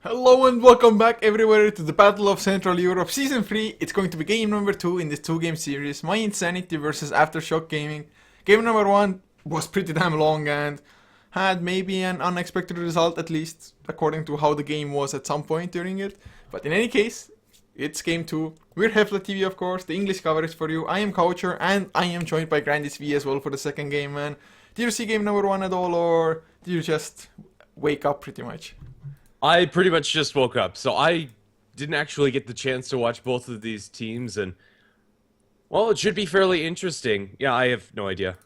Hello and welcome back everywhere to the Battle of Central Europe Season 3. It's going to be game number 2 in this 2-game series, mYinsanity versus Aftershock Gaming. Game number 1 was pretty damn long and had maybe an unexpected result, at least according to how the game was at some point during it. But in any case, it's game 2. We're HeflaTV, of course, the English coverage for you. I am Coucher and I am joined by Grandis V as well for the second game, man. Did you see game number 1 at all, or did you just wake up pretty much? I pretty much just woke up, so I didn't actually get the chance to watch both of these teams, and, well, it should be fairly interesting. Yeah, I have no idea.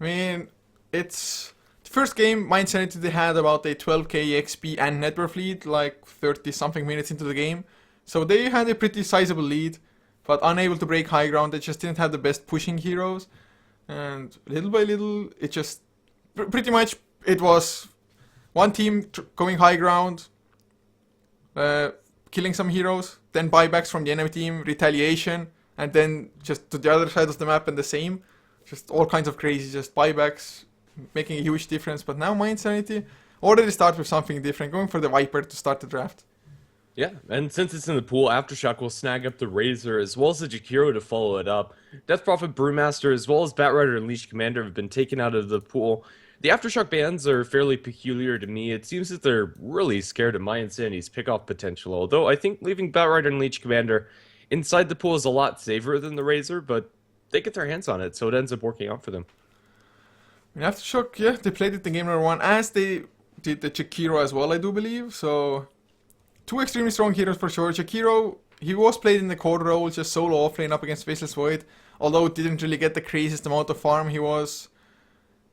I mean, it's the first game. mYinsanity, they had about a 12k XP and net worth lead, like 30 something minutes into the game. So they had a pretty sizable lead, but unable to break high ground. They just didn't have the best pushing heroes, and little by little, it just pretty much it was one team going high ground, killing some heroes, then buybacks from the enemy team, retaliation, and then just to the other side of the map and the same. Just all kinds of crazy, just buybacks, making a huge difference. But now mYinsanity already start with something different, going for the Viper to start the draft. Yeah, and since it's in the pool, Aftershock will snag up the Razor as well as the Jakiro to follow it up. Death Prophet Brewmaster as well as Batrider and Leash Commander have been taken out of the pool. The Aftershock bans are fairly peculiar to me. It seems that they're really scared of mYinsanity's pickoff potential, although I think leaving Batrider and Leash Commander inside the pool is a lot safer than the Razor, but they get their hands on it, so it ends up working out for them. I mean, Aftershock, yeah, they played it in game number 1, as they did the Jakiro as well, I do believe. So, two extremely strong heroes for sure. Jakiro, he was played in the core role, just solo offlane up against Faceless Void. Although didn't really get the craziest amount of farm, he was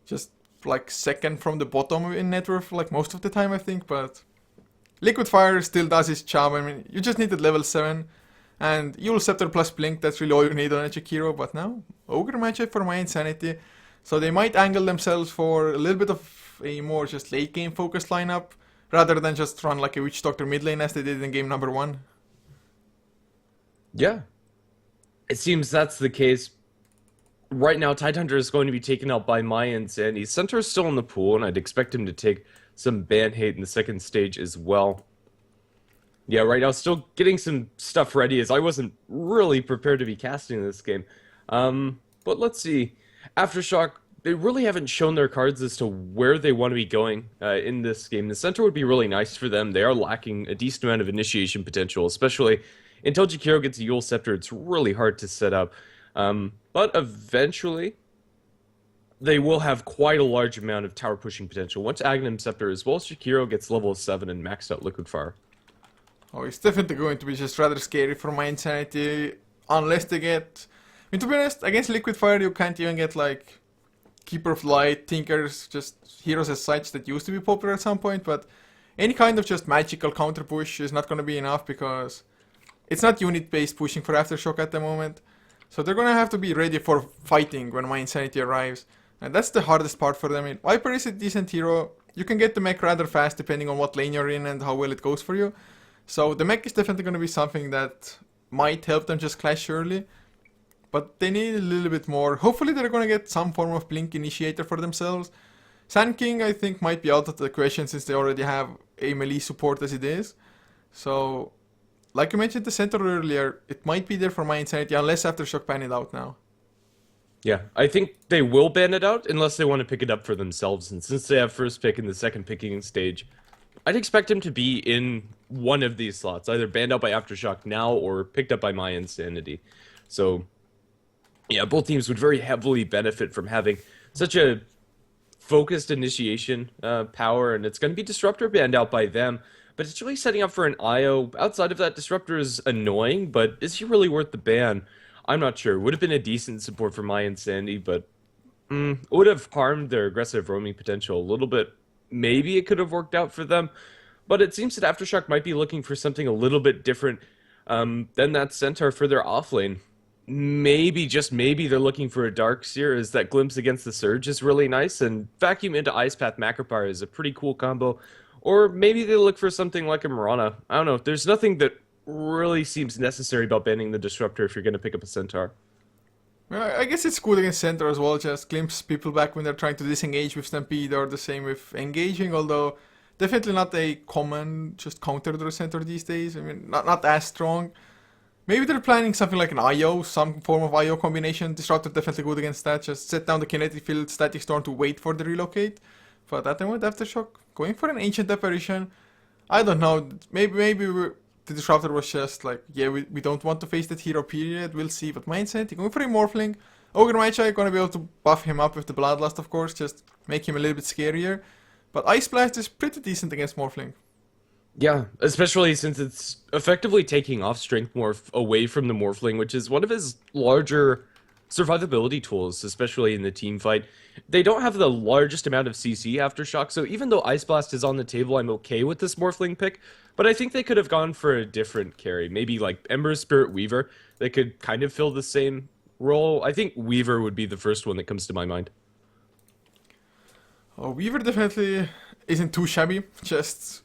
just like second from the bottom in net worth, like most of the time I think. But Liquid Fire still does his job. I mean, you just needed level 7. And Eul Scepter plus Blink, that's really all you need on a Jakiro. But now, Ogre matchup for mYinsanity. So they might angle themselves for a little bit of a more just late game focused lineup, rather than just run like a Witch Doctor mid lane as they did in game number 1. Yeah, it seems that's the case. Right now, Tidehunter is going to be taken out by mYinsanity. Centaur is still in the pool, and I'd expect him to take some ban hate in the second stage as well. Yeah, right now, still getting some stuff ready, as I wasn't really prepared to be casting this game. But let's see. Aftershock, they really haven't shown their cards as to where they want to be going in this game. The Centaur would be really nice for them. They are lacking a decent amount of initiation potential, especially until Jakiro gets a Eul Scepter. It's really hard to set up. But eventually, they will have quite a large amount of tower pushing potential once Aghanim Scepter as well as Jakiro gets level 7 and maxed out Liquid Fire. Oh, it's definitely going to be just rather scary for mYinsanity, unless they get... I mean, to be honest, against Liquid Fire you can't even get like Keeper of Light, Tinkers, just heroes as such that used to be popular at some point, but any kind of just magical counter push is not going to be enough because it's not unit-based pushing for Aftershock at the moment. So they're going to have to be ready for fighting when mYinsanity arrives. And that's the hardest part for them. I mean, Viper is a decent hero. You can get the mech rather fast depending on what lane you're in and how well it goes for you. So the mech is definitely going to be something that might help them just clash early. But they need a little bit more. Hopefully they're going to get some form of Blink initiator for themselves. Sand King I think might be out of the question since they already have a melee support as it is. So, like you mentioned the center earlier, it might be there for mYinsanity unless Aftershock ban it out now. Yeah, I think they will ban it out unless they want to pick it up for themselves. And since they have first pick in the second picking stage, I'd expect him to be in one of these slots, either banned out by Aftershock now or picked up by mYinsanity. So, yeah, both teams would very heavily benefit from having such a focused initiation power, and it's going to be Disruptor banned out by them. But it's really setting up for an IO. Outside of that, Disruptor is annoying, but is he really worth the ban? I'm not sure. Would have been a decent support for mYinsanity, but would have harmed their aggressive roaming potential a little bit. Maybe it could have worked out for them, but it seems that Aftershock might be looking for something a little bit different than that Centaur for their offlane. Maybe, just maybe, they're looking for a Dark Seer, as that Glimpse against the Surge is really nice, and Vacuum into Ice Path Macropyre is a pretty cool combo. Or maybe they look for something like a Mirana. I don't know. There's nothing that really seems necessary about banning the Disruptor if you're going to pick up a Centaur. Well, I guess it's cool against center as well, just glimpse people back when they're trying to disengage with Stampede, or the same with engaging, although Definitely not a common just counter to the center these days. I mean, not as strong. Maybe they're planning something like an IO, some form of IO combination. Disruptor definitely good against that. Just set down the kinetic field, static storm to wait for the relocate. But at the moment, Aftershock going for an ancient apparition. I don't know. Maybe the disruptor was just like, yeah, we don't want to face that hero period. We'll see. But mYinsanity going for a Morphling. Ogre Magi gonna be able to buff him up with the Bloodlust, of course, just make him a little bit scarier. But Ice Blast is pretty decent against Morphling. Yeah, especially since it's effectively taking off Strength Morph away from the Morphling, which is one of his larger survivability tools, especially in the team fight. They don't have the largest amount of CC Aftershock, so even though Ice Blast is on the table, I'm okay with this Morphling pick, but I think they could have gone for a different carry, maybe like Ember Spirit Weaver. They could kind of fill the same role. I think Weaver would be the first one that comes to my mind. Oh, Weaver definitely isn't too shabby, just...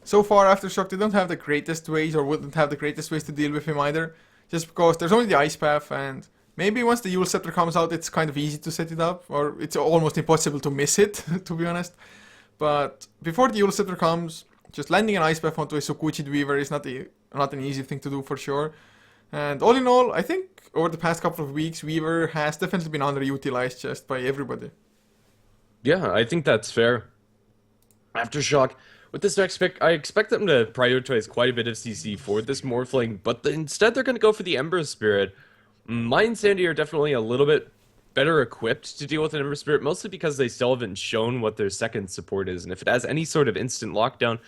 So far, Aftershock, they don't have the greatest ways, or wouldn't have the greatest ways to deal with him either. Just because there's only the Ice Path, and maybe once the Eul Scepter comes out, it's kind of easy to set it up, or it's almost impossible to miss it, to be honest. But before the Eul Scepter comes, just landing an Ice Path onto a Sokuchid Weaver is not an easy thing to do for sure. And all in all, I think over the past couple of weeks, Weaver has definitely been underutilized just by everybody. Yeah, I think that's fair. Aftershock, with this next pick, I expect them to prioritize quite a bit of CC for this Morphling, but instead they're going to go for the Ember Spirit. mYinsanity are definitely a little bit better equipped to deal with an Ember Spirit, mostly because they still haven't shown what their second support is, and if it has any sort of instant lockdown,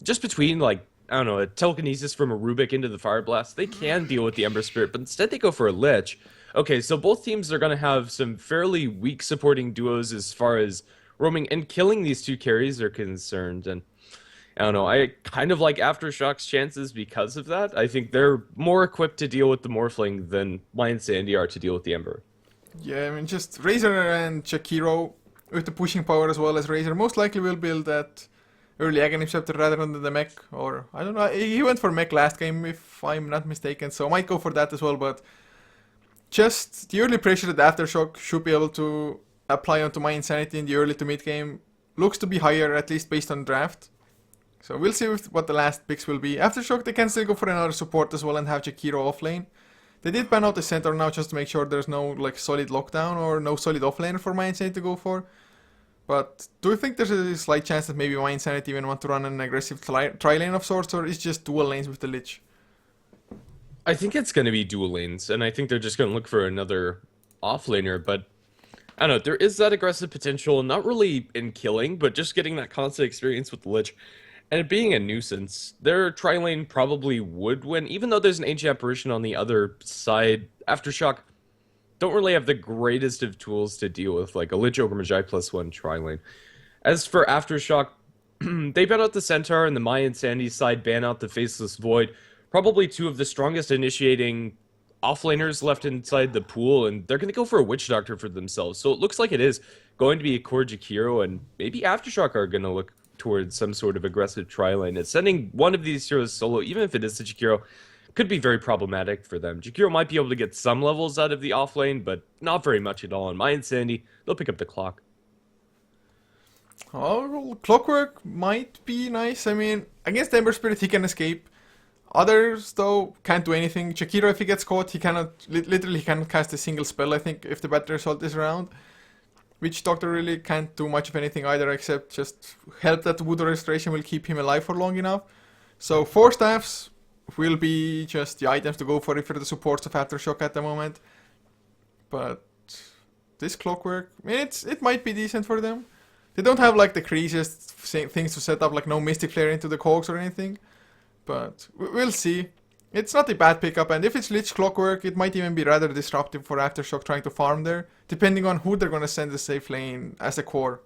just between, like, I don't know, a telekinesis from a Rubik into the Fire Blast, they can deal with the Ember Spirit, but instead they go for a Lich. Okay, so both teams are going to have some fairly weak supporting duos as far as roaming and killing these two carries are concerned, and I don't know, I kind of like Aftershock's chances because of that. I think they're more equipped to deal with the Morphling than mYinsanity are to deal with the Ember. Yeah, I mean, just Razor and Jakiro with the pushing power as well as Razor most likely will build that early Aghanim Scepter rather than the mech, or I don't know, he went for mech last game if I'm not mistaken, so I might go for that as well, but just the early pressure that Aftershock should be able to apply onto mYinsanity in the early to mid game looks to be higher, at least based on draft. So we'll see what the last picks will be. Aftershock, they can still go for another support as well and have Jakiro off lane. They did ban out the center now just to make sure there's no like solid lockdown or no solid offlaner for mYinsanity to go for. But do you think there's a slight chance that maybe mYinsanity even want to run an aggressive tri-lane of sorts, or is just dual lanes with the Lich? I think it's going to be dual lanes, and I think they're just going to look for another offlaner, but I don't know, there is that aggressive potential, not really in killing, but just getting that constant experience with the Lich. And it being a nuisance, their tri-lane probably would win, even though there's an Ancient Apparition on the other side. Aftershock don't really have the greatest of tools to deal with, like a Lich Ogre Magi +1 tri-lane. As for Aftershock, they ban out the Centaur, and the mYinsanity side ban out the Faceless Void. Probably two of the strongest initiating offlaners left inside the pool, and they're going to go for a Witch Doctor for themselves. So it looks like it is going to be a core Jakiro, and maybe Aftershock are going to look towards some sort of aggressive tri-lane. And sending one of these heroes solo, even if it is the Jakiro, could be very problematic for them. Jakiro might be able to get some levels out of the offlane, but not very much at all. And mYinsanity, they'll pick up the clock. Oh, Clockwork might be nice. I mean, against Ember Spirit, he can escape. Others, though, can't do anything. Jakiro, if he gets caught, he cannot, literally cannot cast a single spell, I think, if the battle result is around. Witch Doctor really can't do much of anything either, except just help that Voodoo Restoration will keep him alive for long enough. So 4 staffs will be just the items to go for if you're the supports of Aftershock at the moment. But this Clockwork, I mean, it might be decent for them. They don't have like the craziest things to set up, like no Mystic Flare into the cogs or anything. But we'll see. It's not a bad pickup, and if it's Lich Clockwork, it might even be rather disruptive for Aftershock trying to farm there, depending on who they're going to send the safe lane as a core.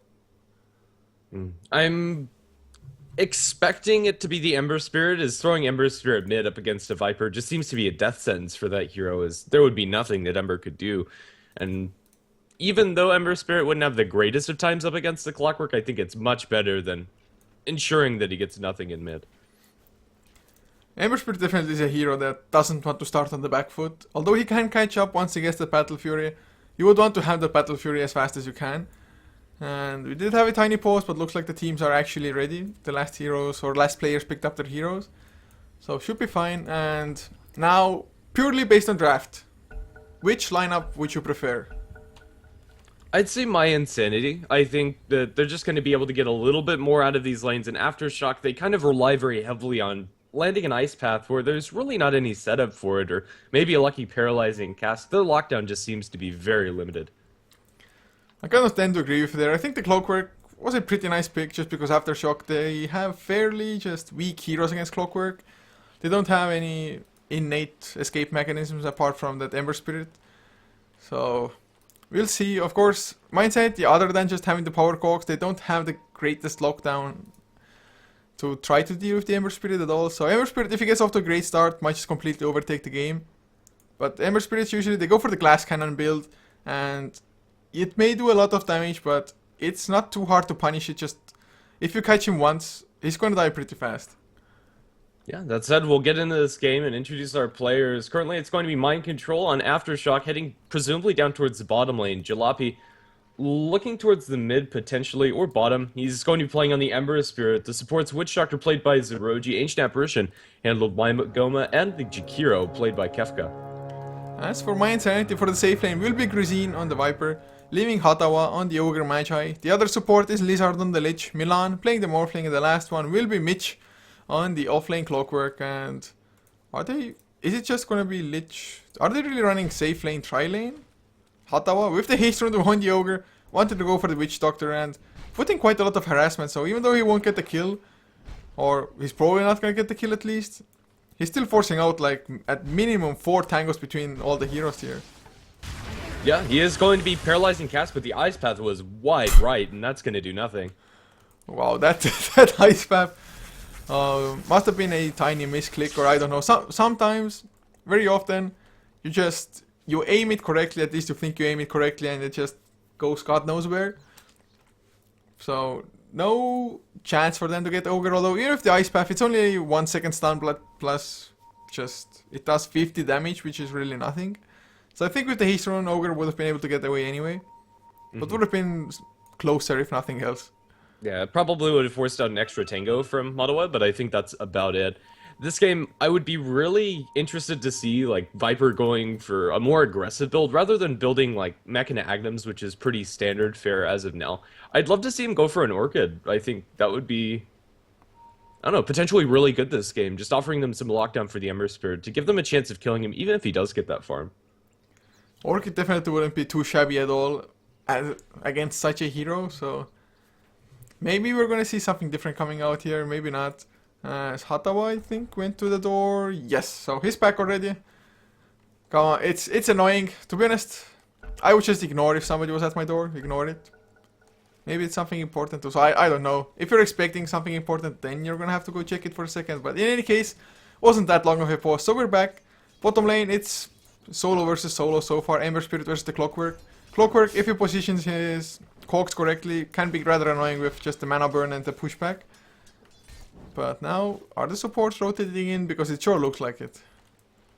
I'm expecting it to be the Ember Spirit, as throwing Ember Spirit mid up against a Viper just seems to be a death sentence for that hero, as there would be nothing that Ember could do. And even though Ember Spirit wouldn't have the greatest of times up against the Clockwork, I think it's much better than ensuring that he gets nothing in mid. Ember Spirit definitely is a hero that doesn't want to start on the back foot. Although he can catch up once he gets the Battle Fury, you would want to have the Battle Fury as fast as you can. And we did have a tiny pause, but looks like the teams are actually ready. The last heroes or last players picked up their heroes. So should be fine. And now, purely based on draft, which lineup would you prefer? I'd say mYinsanity. I think that they're just going to be able to get a little bit more out of these lanes. And Aftershock, they kind of rely very heavily on landing an ice path where there's really not any setup for it, or maybe a lucky paralyzing cast. The lockdown just seems to be very limited. I kind of tend to agree with you there. I think the Clockwork was a pretty nice pick just because Aftershock, they have fairly just weak heroes against Clockwork. They don't have any innate escape mechanisms apart from that Ember Spirit. So we'll see. Of course, mYinsanity, other than just having the power cogs, they don't have the greatest lockdown to try to deal with the Ember Spirit at all. So Ember Spirit, if he gets off to a great start, might just completely overtake the game. But Ember Spirits usually, they go for the glass cannon build, and it may do a lot of damage, but it's not too hard to punish it. Just if you catch him once, he's gonna die pretty fast. Yeah, that said, we'll get into this game and introduce our players. Currently, it's going to be Mind Control on Aftershock, heading presumably down towards the bottom lane. Jalopy looking towards the mid, potentially, or bottom. He's going to be playing on the Ember Spirit. The support's Witch Doctor, played by Zeroji, Ancient Apparition, handled by Goma, and the Jakiro, played by Kefka. As for mYinsanity, for the safe lane will be Gruzin on the Viper, leaving Hatawa on the Ogre Magi. The other support is Lizard on the Lich, Milan playing the Morphling, and the last one will be Mitch on the offlane Clockwork. And is it just gonna be Lich? Are they really running safe lane, tri lane? Hatawa with the haste rune behind the Ogre, wanted to go for the Witch Doctor and putting quite a lot of harassment, so even though he won't get the kill, or he's probably not gonna get the kill at least, he's still forcing out like at minimum 4 tangos between all the heroes here. Yeah, he is going to be paralyzing cast, but the ice path was wide right, and that's going to do nothing. Wow, that that ice path must have been a tiny misclick, or I don't know. Sometimes, very often, you aim it correctly. At least you think you aim it correctly, and it just goes God knows where. So no chance for them to get Ogre. Although even if the ice path, it's only 1 second stun plus just it does 50 damage, which is really nothing. So I think with the haste rune, Ogre would have been able to get away anyway. But would have been closer if nothing else. Yeah, it probably would have forced out an extra tango from Madawa, but I think that's about it. This game, I would be really interested to see like Viper going for a more aggressive build rather than building like Mechana Agnums, which is pretty standard fare as of now. I'd love to see him go for an Orchid. I think that would be, I don't know, potentially really good this game. Just offering them some lockdown for the Ember Spirit to give them a chance of killing him, even if he does get that farm. Orchid definitely wouldn't be too shabby at all against such a hero, so maybe we're gonna see something different coming out here, maybe not. Hatawa, I think, went to the door. Yes, so he's back already. Come on, it's annoying. To be honest, I would just ignore if somebody was at my door. Ignore it. Maybe it's something important too, so I don't know. If you're expecting something important, then you're gonna have to go check it for a second. But in any case, wasn't that long of a pause. So we're back. Bottom lane, it's solo versus solo so far. Ember Spirit versus the Clockwork. Clockwork, if he positions his cogs correctly, can be rather annoying with just the mana burn and the pushback. But now, are the supports rotating in? Because it sure looks like it.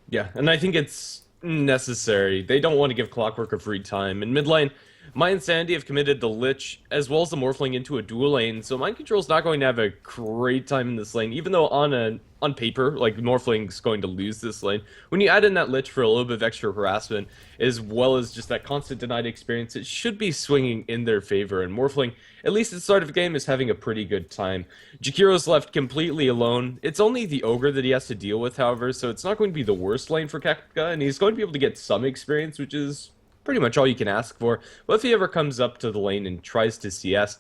Yeah, and I think it's necessary. They don't want to give Clockwork a free time. In mid lane, mYinsanity have committed the Lich as well as the Morphling into a dual lane, so Mind Control's not going to have a great time in this lane, even though on paper, like, Morphling's going to lose this lane. When you add in that Lich for a little bit of extra harassment, as well as just that constant denied experience, it should be swinging in their favor, and Morphling, at least at the start of the game, is having a pretty good time. Jakiro's left completely alone. It's only the Ogre that he has to deal with, however, so it's not going to be the worst lane for Kefka, and he's going to be able to get some experience, which is pretty much all you can ask for. But if he ever comes up to the lane and tries to CS,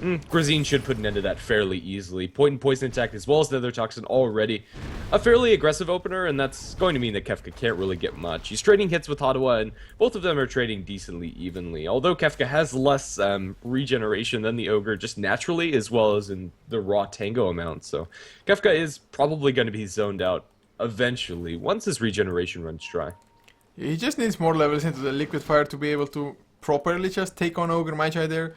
Gruzin should put an end to that fairly easily. Point and poison attack as well as Nether Toxin already a fairly aggressive opener, and that's going to mean that Kefka can't really get much. He's trading hits with Hatawa, and both of them are trading decently evenly. Although Kefka has less regeneration than the Ogre just naturally, as well as in the raw tango amount. So Kefka is probably going to be zoned out eventually once his regeneration runs dry. He just needs more levels into the Liquid Fire to be able to properly just take on Ogre Magi there.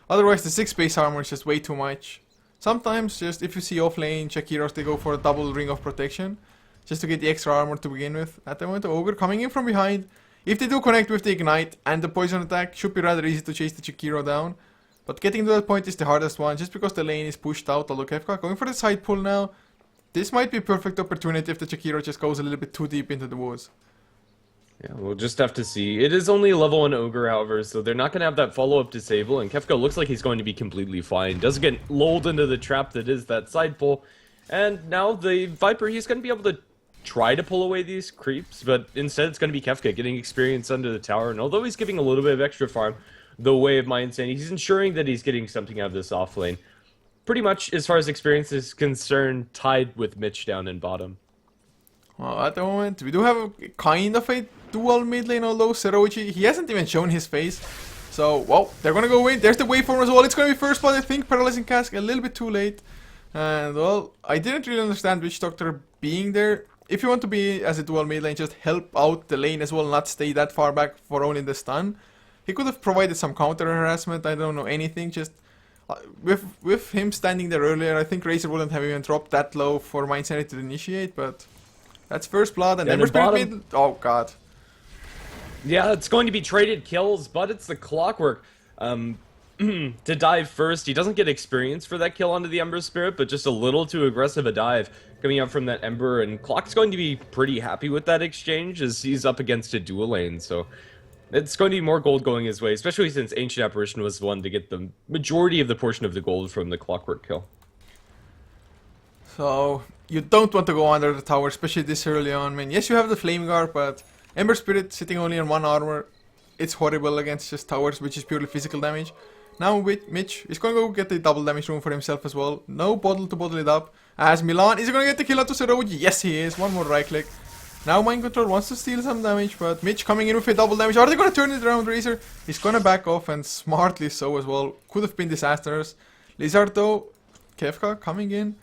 Otherwise, the 6 base armor is just way too much. Sometimes, just if you see off-lane Jakiros, they go for a double Ring of Protection, just to get the extra armor to begin with. At the moment, the Ogre coming in from behind. If they do connect with the Ignite and the Poison attack, should be rather easy to chase the Jakiro down. But getting to that point is the hardest one, just because the lane is pushed out. Although Kefka going for the side pull now. This might be a perfect opportunity if the Jakiro just goes a little bit too deep into the woods. Yeah, we'll just have to see. It is only a level 1 Ogre, however, so they're not going to have that follow-up disable, and Kefka looks like he's going to be completely fine. Doesn't get lulled into the trap that is that side pull, and now the Viper, he's going to be able to try to pull away these creeps, but instead it's going to be Kefka getting experience under the tower, and although he's giving a little bit of extra farm the way of mYinsanity, he's ensuring that he's getting something out of this off lane. Pretty much, as far as experience is concerned, tied with Mitch down in bottom. Well, at the moment, we do have a kind of a dual mid lane, although Seroji, he hasn't even shown his face. So, well, they're gonna go in. There's the waveform as well. It's gonna be first blood, I think. Paralyzing Cask a little bit too late. And, well, I didn't really understand Witch Doctor being there. If you want to be as a dual mid lane, just help out the lane as well, not stay that far back for only the stun. He could have provided some counter harassment, I don't know, anything, just... with him standing there earlier, I think Razor wouldn't have even dropped that low for mYinsanity to initiate, but that's first blood, and Ember Spirit mid. Oh god. Yeah, it's going to be traded kills, but it's the Clockwork to dive first. He doesn't get experience for that kill onto the Ember Spirit, but just a little too aggressive a dive coming out from that Ember, and Clock's going to be pretty happy with that exchange as he's up against a dual lane, so... It's going to be more gold going his way, especially since Ancient Apparition was the one to get the majority of the portion of the gold from the Clockwork kill. So, you don't want to go under the tower, especially this early on. I mean, yes, you have the Flame Guard, but Ember Spirit sitting only on 1 armor, it's horrible against just towers, which is purely physical damage. Now with Mitch, he's going to go get the double damage room for himself as well. No bottle to bottle it up. As Milan, is he going to get the kill out to Seroji? Yes, he is. One more right click. Now Mind Control wants to steal some damage, but Mitch coming in with a double damage. Are they going to turn it around, Razor? He's going to back off, and smartly so as well. Could have been disastrous. Lizard though, Kefka coming in.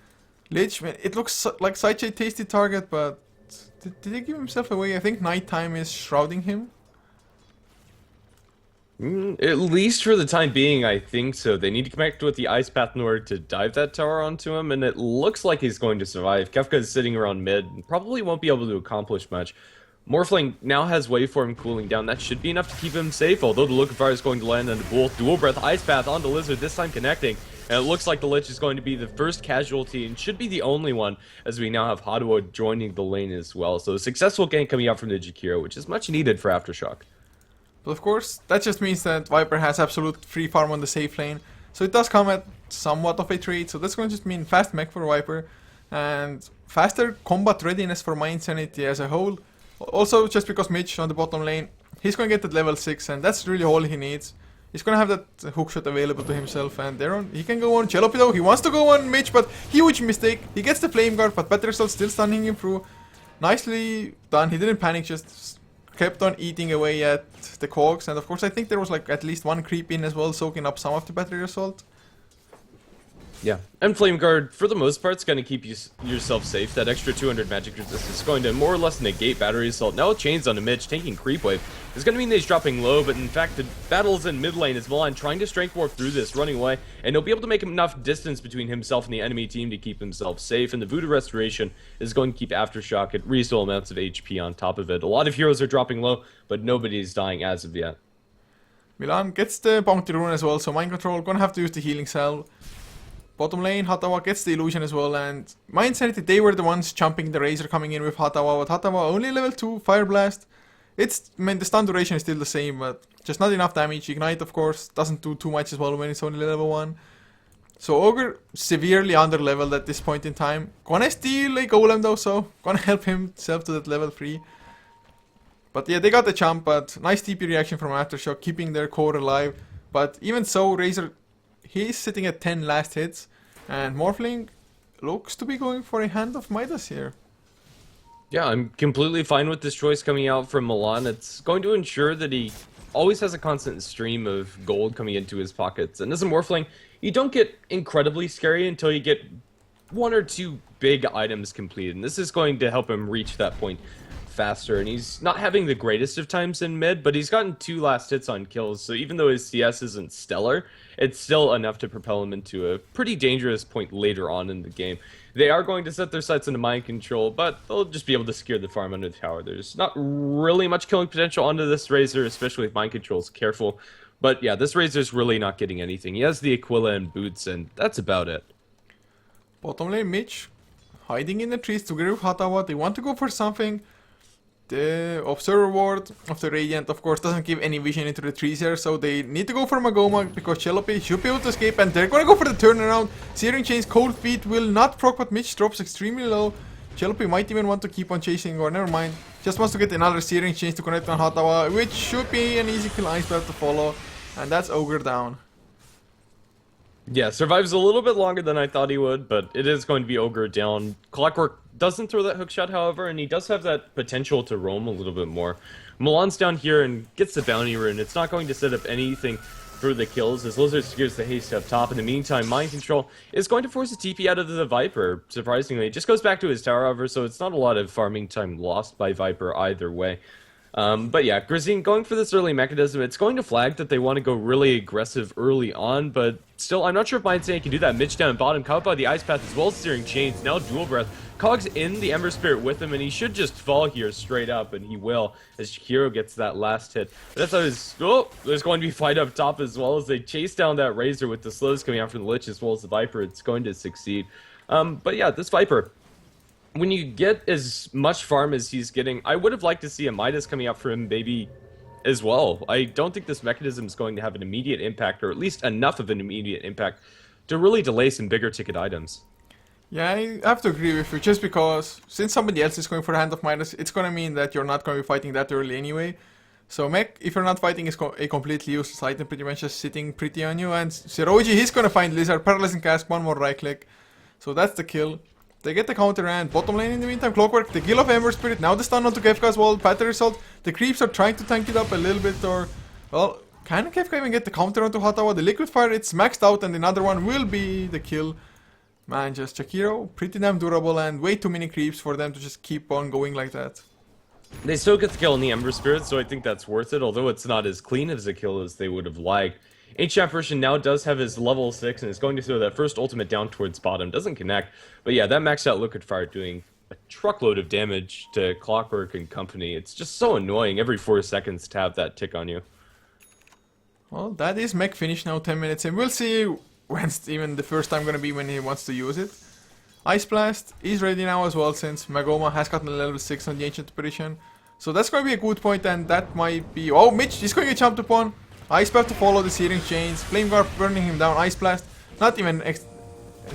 Lich, man, it looks like such a tasty target, but did he give himself away? I think nighttime is shrouding him. At least for the time being, I think so. They need to connect with the Ice Path in order to dive that tower onto him, and it looks like he's going to survive. Kefka is sitting around mid, and probably won't be able to accomplish much. Morphling now has waveform cooling down. That should be enough to keep him safe, although the Look-of-Fire is going to land on the Bull. Dual Breath, Ice Path onto Lizard, this time connecting. And it looks like the Lich is going to be the first casualty, and should be the only one, as we now have Hadawa joining the lane as well. So a successful gank coming out from the Jakiro, which is much needed for Aftershock. But of course, that just means that Viper has absolute free farm on the safe lane. So it does come at somewhat of a trade. So that's going to just mean fast mech for Viper. And faster combat readiness for mYinsanity as a whole. Also, just because Mitch on the bottom lane, he's going to get that level 6. And that's really all he needs. He's going to have that hookshot available to himself. And there on, he can go on Jalopy though. He wants to go on Mitch, but huge mistake. He gets the Flame Guard, but Better Result still stunning him through. Nicely done. He didn't panic, just... kept on eating away at the cogs, and of course I think there was like at least one creep in as well, soaking up some of the battery assault. Yeah, and Flame Guard, for the most part, is going to keep yourself safe. That extra 200 magic resist is going to more or less negate battery assault. Now with Chains on a Mitch, taking creep wave, is going to mean that he's dropping low, but in fact, the battle's in mid lane as Milan trying to strength warp through this, running away, and he'll be able to make enough distance between himself and the enemy team to keep himself safe, and the Voodoo Restoration is going to keep Aftershock at reasonable amounts of HP on top of it. A lot of heroes are dropping low, but nobody's dying as of yet. Milan gets the Bounty Rune as well, so Mind Control gonna have to use the Healing Cell. Bottom lane, Hatawa gets the illusion as well, and mYinsanity, they were the ones jumping the Razor coming in with Hatawa, but Hatawa only level 2, Fire Blast. It's, I mean, the stun duration is still the same, but just not enough damage. Ignite, of course, doesn't do too much as well when it's only level 1. So Ogre, severely under leveled at this point in time. Gonna steal a Golem though, so gonna help himself to that level 3. But yeah, they got the jump, but nice TP reaction from Aftershock, keeping their core alive. But even so, Razor, he's sitting at 10 last hits, and Morphling looks to be going for a Hand of Midas here. Yeah, I'm completely fine with this choice coming out from Milan. It's going to ensure that he always has a constant stream of gold coming into his pockets. And as a Morphling, you don't get incredibly scary until you get 1 or 2 big items completed. And this is going to help him reach that point faster, and he's not having the greatest of times in mid, but he's gotten 2 last hits on kills, so even though his CS isn't stellar, it's still enough to propel him into a pretty dangerous point later on in the game. They are going to set their sights into mind control, but they'll just be able to secure the farm under the tower. There's not really much killing potential onto this Razor, especially if mind control's careful. But yeah, this Razor's really not getting anything. He has the Aquila and boots, and that's about it. Bottom lane Mitch, hiding in the trees together with Hatawa. They want to go for something. The Observer Ward of the Radiant, of course, doesn't give any vision into the trees here, so they need to go for Magoma because Chelopi should be able to escape, and they're gonna go for the turnaround. Searing Chains, Cold Feet will not proc, but Mitch drops extremely low. Chelopi might even want to keep on chasing, or never mind. Just wants to get another Searing Chains to connect on Hatawa, which should be an easy kill Ice Blast to follow, and that's Ogre down. Yeah, survives a little bit longer than I thought he would, but it is going to be Ogre down. Clockwork doesn't throw that hookshot, however, and he does have that potential to roam a little bit more. Milan's down here and gets the bounty rune. It's not going to set up anything for the kills as Lizard secures the haste up top. In the meantime, Mind Control is going to force a TP out of the Viper, surprisingly. It just goes back to his tower, however, so it's not a lot of farming time lost by Viper either way. But yeah, Grazine going for this early mechanism. It's going to flag that they want to go really aggressive early on, but still, I'm not sure if mYinsanity can do that. Mitch down bottom, caught by the Ice Path as well as Searing Chains. Now Dual Breath. Cog's in the Ember Spirit with him, and he should just fall here straight up, and he will, as Shakiro gets that last hit. But that's how his... Oh, there's going to be fight up top as well as they chase down that Razor with the slows coming out from the Lich as well as the Viper. It's going to succeed. But yeah, this Viper... When you get as much farm as he's getting, I would have liked to see a Midas coming out for him maybe as well. I don't think this mechanism is going to have an immediate impact, or at least enough of an immediate impact, to really delay some bigger ticket items. Yeah, I have to agree with you, just because since somebody else is going for a Hand of Midas, it's gonna mean that you're not going to be fighting that early anyway. So Mech, if you're not fighting, is a completely useless item, pretty much just sitting pretty on you. And Siroji, he's gonna find Lizard, Paralyzing Cask, one more right click. So that's the kill. They get the counter, and bottom lane in the meantime, Clockwork, the kill of Ember Spirit, now the stun onto Kefka's wall, Pattern Result. The creeps are trying to tank it up a little bit, or, well, can Kefka even get the counter onto Hatawa? The Liquid Fire, it's maxed out, and another one will be the kill. Man, just Shakiro, pretty damn durable, and way too many creeps for them to just keep on going like that. They still get the kill on the Ember Spirit, so I think that's worth it, although it's not as clean as a kill as they would have liked. Ancient Apparition now does have his level 6 and is going to throw that first ultimate down towards bottom. Doesn't connect, but yeah, that maxed out Liquid Fire doing a truckload of damage to Clockwork and company. It's just so annoying every 4 seconds to have that tick on you. Well, that is Mech finish now, 10 minutes in. We'll see when's even the first time gonna be when he wants to use it. Ice Blast is ready now as well, since Magoma has gotten a level 6 on the Ancient Apparition. So that's going to be a good point, and that might be... Oh, Mitch is going to get jumped upon. Ice Path to follow the Searing Chains. Flame Guard burning him down. Ice Blast. Not even... It's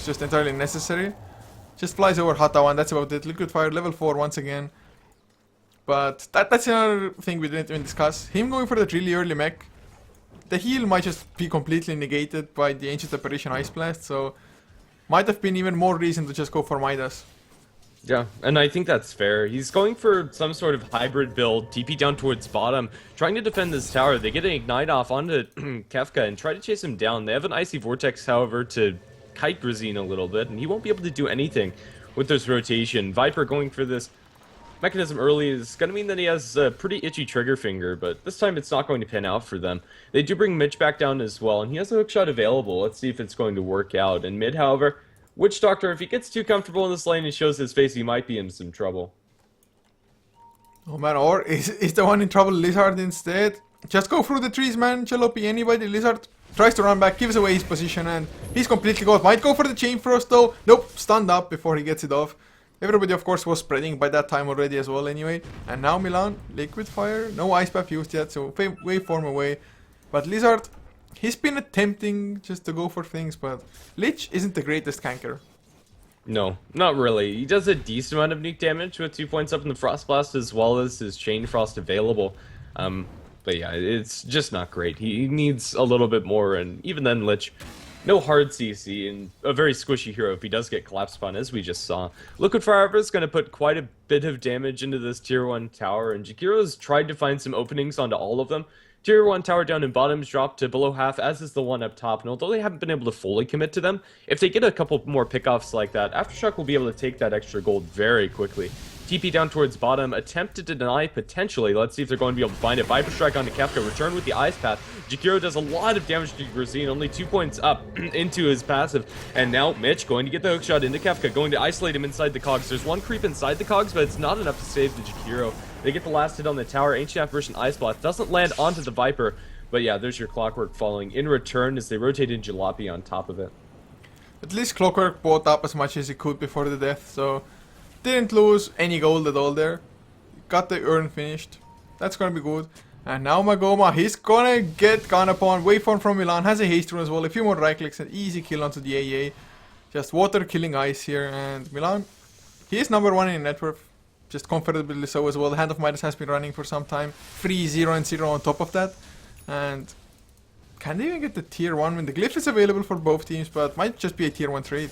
just entirely necessary. Just flies over Hatawa, and that's about it. Liquid Fire, level 4 once again. But that's another thing we didn't even discuss. Him going for that really early mech. The heal might just be completely negated by the Ancient Apparition Ice Blast, so... Might have been even more reason to just go for Midas. Yeah, and I think that's fair. He's going for some sort of hybrid build, TP down towards bottom, trying to defend this tower. They get an Ignite off onto Kefka and try to chase him down. They have an Icy Vortex, however, to kite Grazine a little bit, and he won't be able to do anything with this rotation. Viper going for this mechanism early is going to mean that he has a pretty itchy trigger finger, but this time it's not going to pan out for them. They do bring Mitch back down as well, and he has a hookshot available. Let's see if it's going to work out. And mid, however... Witch Doctor, if he gets too comfortable in this lane and shows his face, he might be in some trouble. Oh man, or is the one in trouble Lizard instead? Just go through the trees, man. Jalopy, anybody. Lizard tries to run back, gives away his position, and he's completely gone. Might go for the Chain Frost though. Nope, stunned up before he gets it off. Everybody, of course, was spreading by that time already as well anyway. And now Milan, Liquid Fire. No Ice Path used yet, so waveform away. But Lizard... He's been attempting just to go for things, but Lich isn't the greatest ganker. No, not really. He does a decent amount of nuke damage with 2 points up in the Frost Blast as well as his Chain Frost available. But yeah, it's just not great. He needs a little bit more, and even then Lich, no hard CC, and a very squishy hero if he does get collapsed upon, as we just saw. Liquid Fire is going to put quite a bit of damage into this tier 1 tower, and Jakiro's tried to find some openings onto all of them. Tier 1 tower down in bottoms dropped to below half, as is the one up top, and although they haven't been able to fully commit to them, if they get a couple more pickoffs like that, Aftershock will be able to take that extra gold very quickly. TP down towards bottom, attempt to deny potentially. Let's see if they're going to be able to find it. Viper Strike onto Kefka, return with the Ice Path. Jakiro does a lot of damage to Grazine, only 2 points up into his passive. And now Mitch going to get the hookshot into Kefka, going to isolate him inside the cogs. There's one creep inside the cogs, but it's not enough to save the Jakiro. They get the last hit on the tower. Ancient Apparition Ice Blast doesn't land onto the Viper. But yeah, there's your Clockwork falling in return as they rotate in Jalopy on top of it. At least Clockwork bought up as much as he could before the death, so didn't lose any gold at all there. Got the urn finished. That's gonna be good. And now Magoma, he's gonna get gone upon. Waveform from Milan has a haste rune as well. A few more right clicks, an easy kill onto the AA. Just water killing ice here. And Milan, he is number 1 in net worth. Just comfortably so as well. The Hand of Midas has been running for some time. Free 0 and 0 on top of that. And can they even get the tier 1 when the glyph is available for both teams, but might just be a tier 1 trade.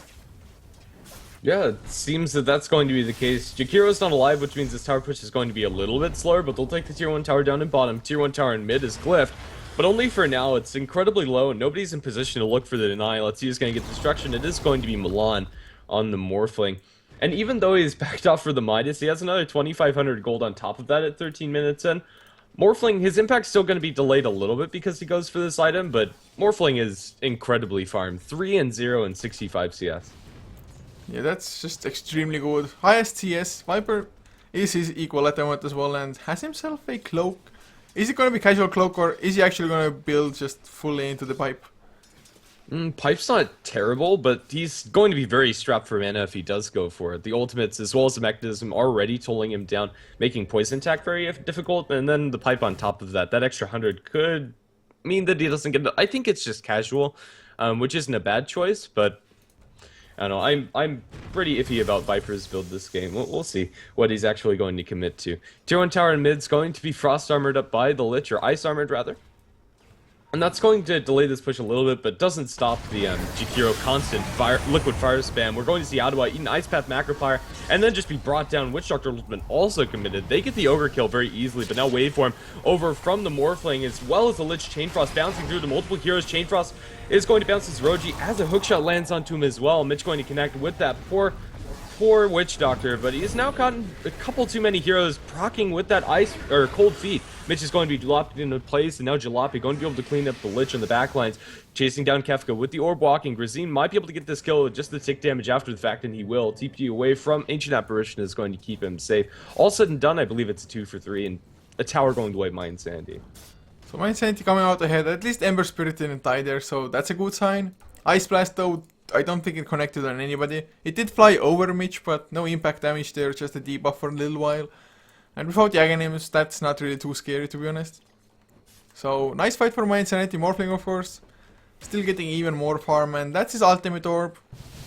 Yeah, it seems that that's going to be the case. Jakiro's not alive, which means this tower push is going to be a little bit slower, but they'll take the tier 1 tower down in bottom. Tier 1 tower in mid is glyphed, but only for now. It's incredibly low, and nobody's in position to look for the deny. Let's see who's going to get destruction. It is going to be Milan on the Morphling. And even though he's backed off for the Midas, he has another 2,500 gold on top of that at 13 minutes in. Morphling, his impact's still going to be delayed a little bit because he goes for this item, but Morphling is incredibly farmed. 3 and 0 and 65 CS. Yeah, that's just extremely good. Highest CS. Viper is his equal at the moment as well and has himself a cloak. Is it going to be casual cloak or is he actually going to build just fully into the pipe? Pipe's not terrible, but he's going to be very strapped for mana if he does go for it. The ultimates, as well as the mechanism, already tolling him down, making poison attack very difficult, and then the pipe on top of that. That extra 100 could mean that he doesn't get it. I think it's just casual, which isn't a bad choice, but I don't know. I'm pretty iffy about Viper's build this game. We'll see what he's actually going to commit to. Tier 1 tower in mid's going to be frost armored up by the Lich, or ice armored rather. And that's going to delay this push a little bit, but doesn't stop the Jakiro constant liquid fire spam. We're going to see Ottawa eat an Ice Path Macroplier, and then just be brought down. Witch Doctor has been also committed. They get the Ogre kill very easily, but now Waveform over from the Morphling, as well as the Lich Chainfrost bouncing through the multiple heroes. Chainfrost is going to bounce his Roji as a hookshot lands onto him as well. Mitch going to connect with that poor Witch Doctor, but he has now gotten a couple too many heroes proccing with that ice or cold feet. Mitch is going to be locked into place, and now Jalopy going to be able to clean up the Lich on the backlines, chasing down Kefka with the orb walking. Grazine might be able to get this kill with just the tick damage after the fact, and he will. TP away from Ancient Apparition is going to keep him safe. All said and done, I believe it's a 2 for 3, and a tower going to wipe mYinsanity. So mYinsanity coming out ahead. At least Ember Spirit didn't die there, so that's a good sign. Ice Blast though, I don't think it connected on anybody. It did fly over Mitch, but no impact damage there, just a debuff for a little while. And without Yaganims, that's not really too scary, to be honest. So, nice fight for mYinsanity. Morphling, of course. Still getting even more farm, and that's his ultimate orb.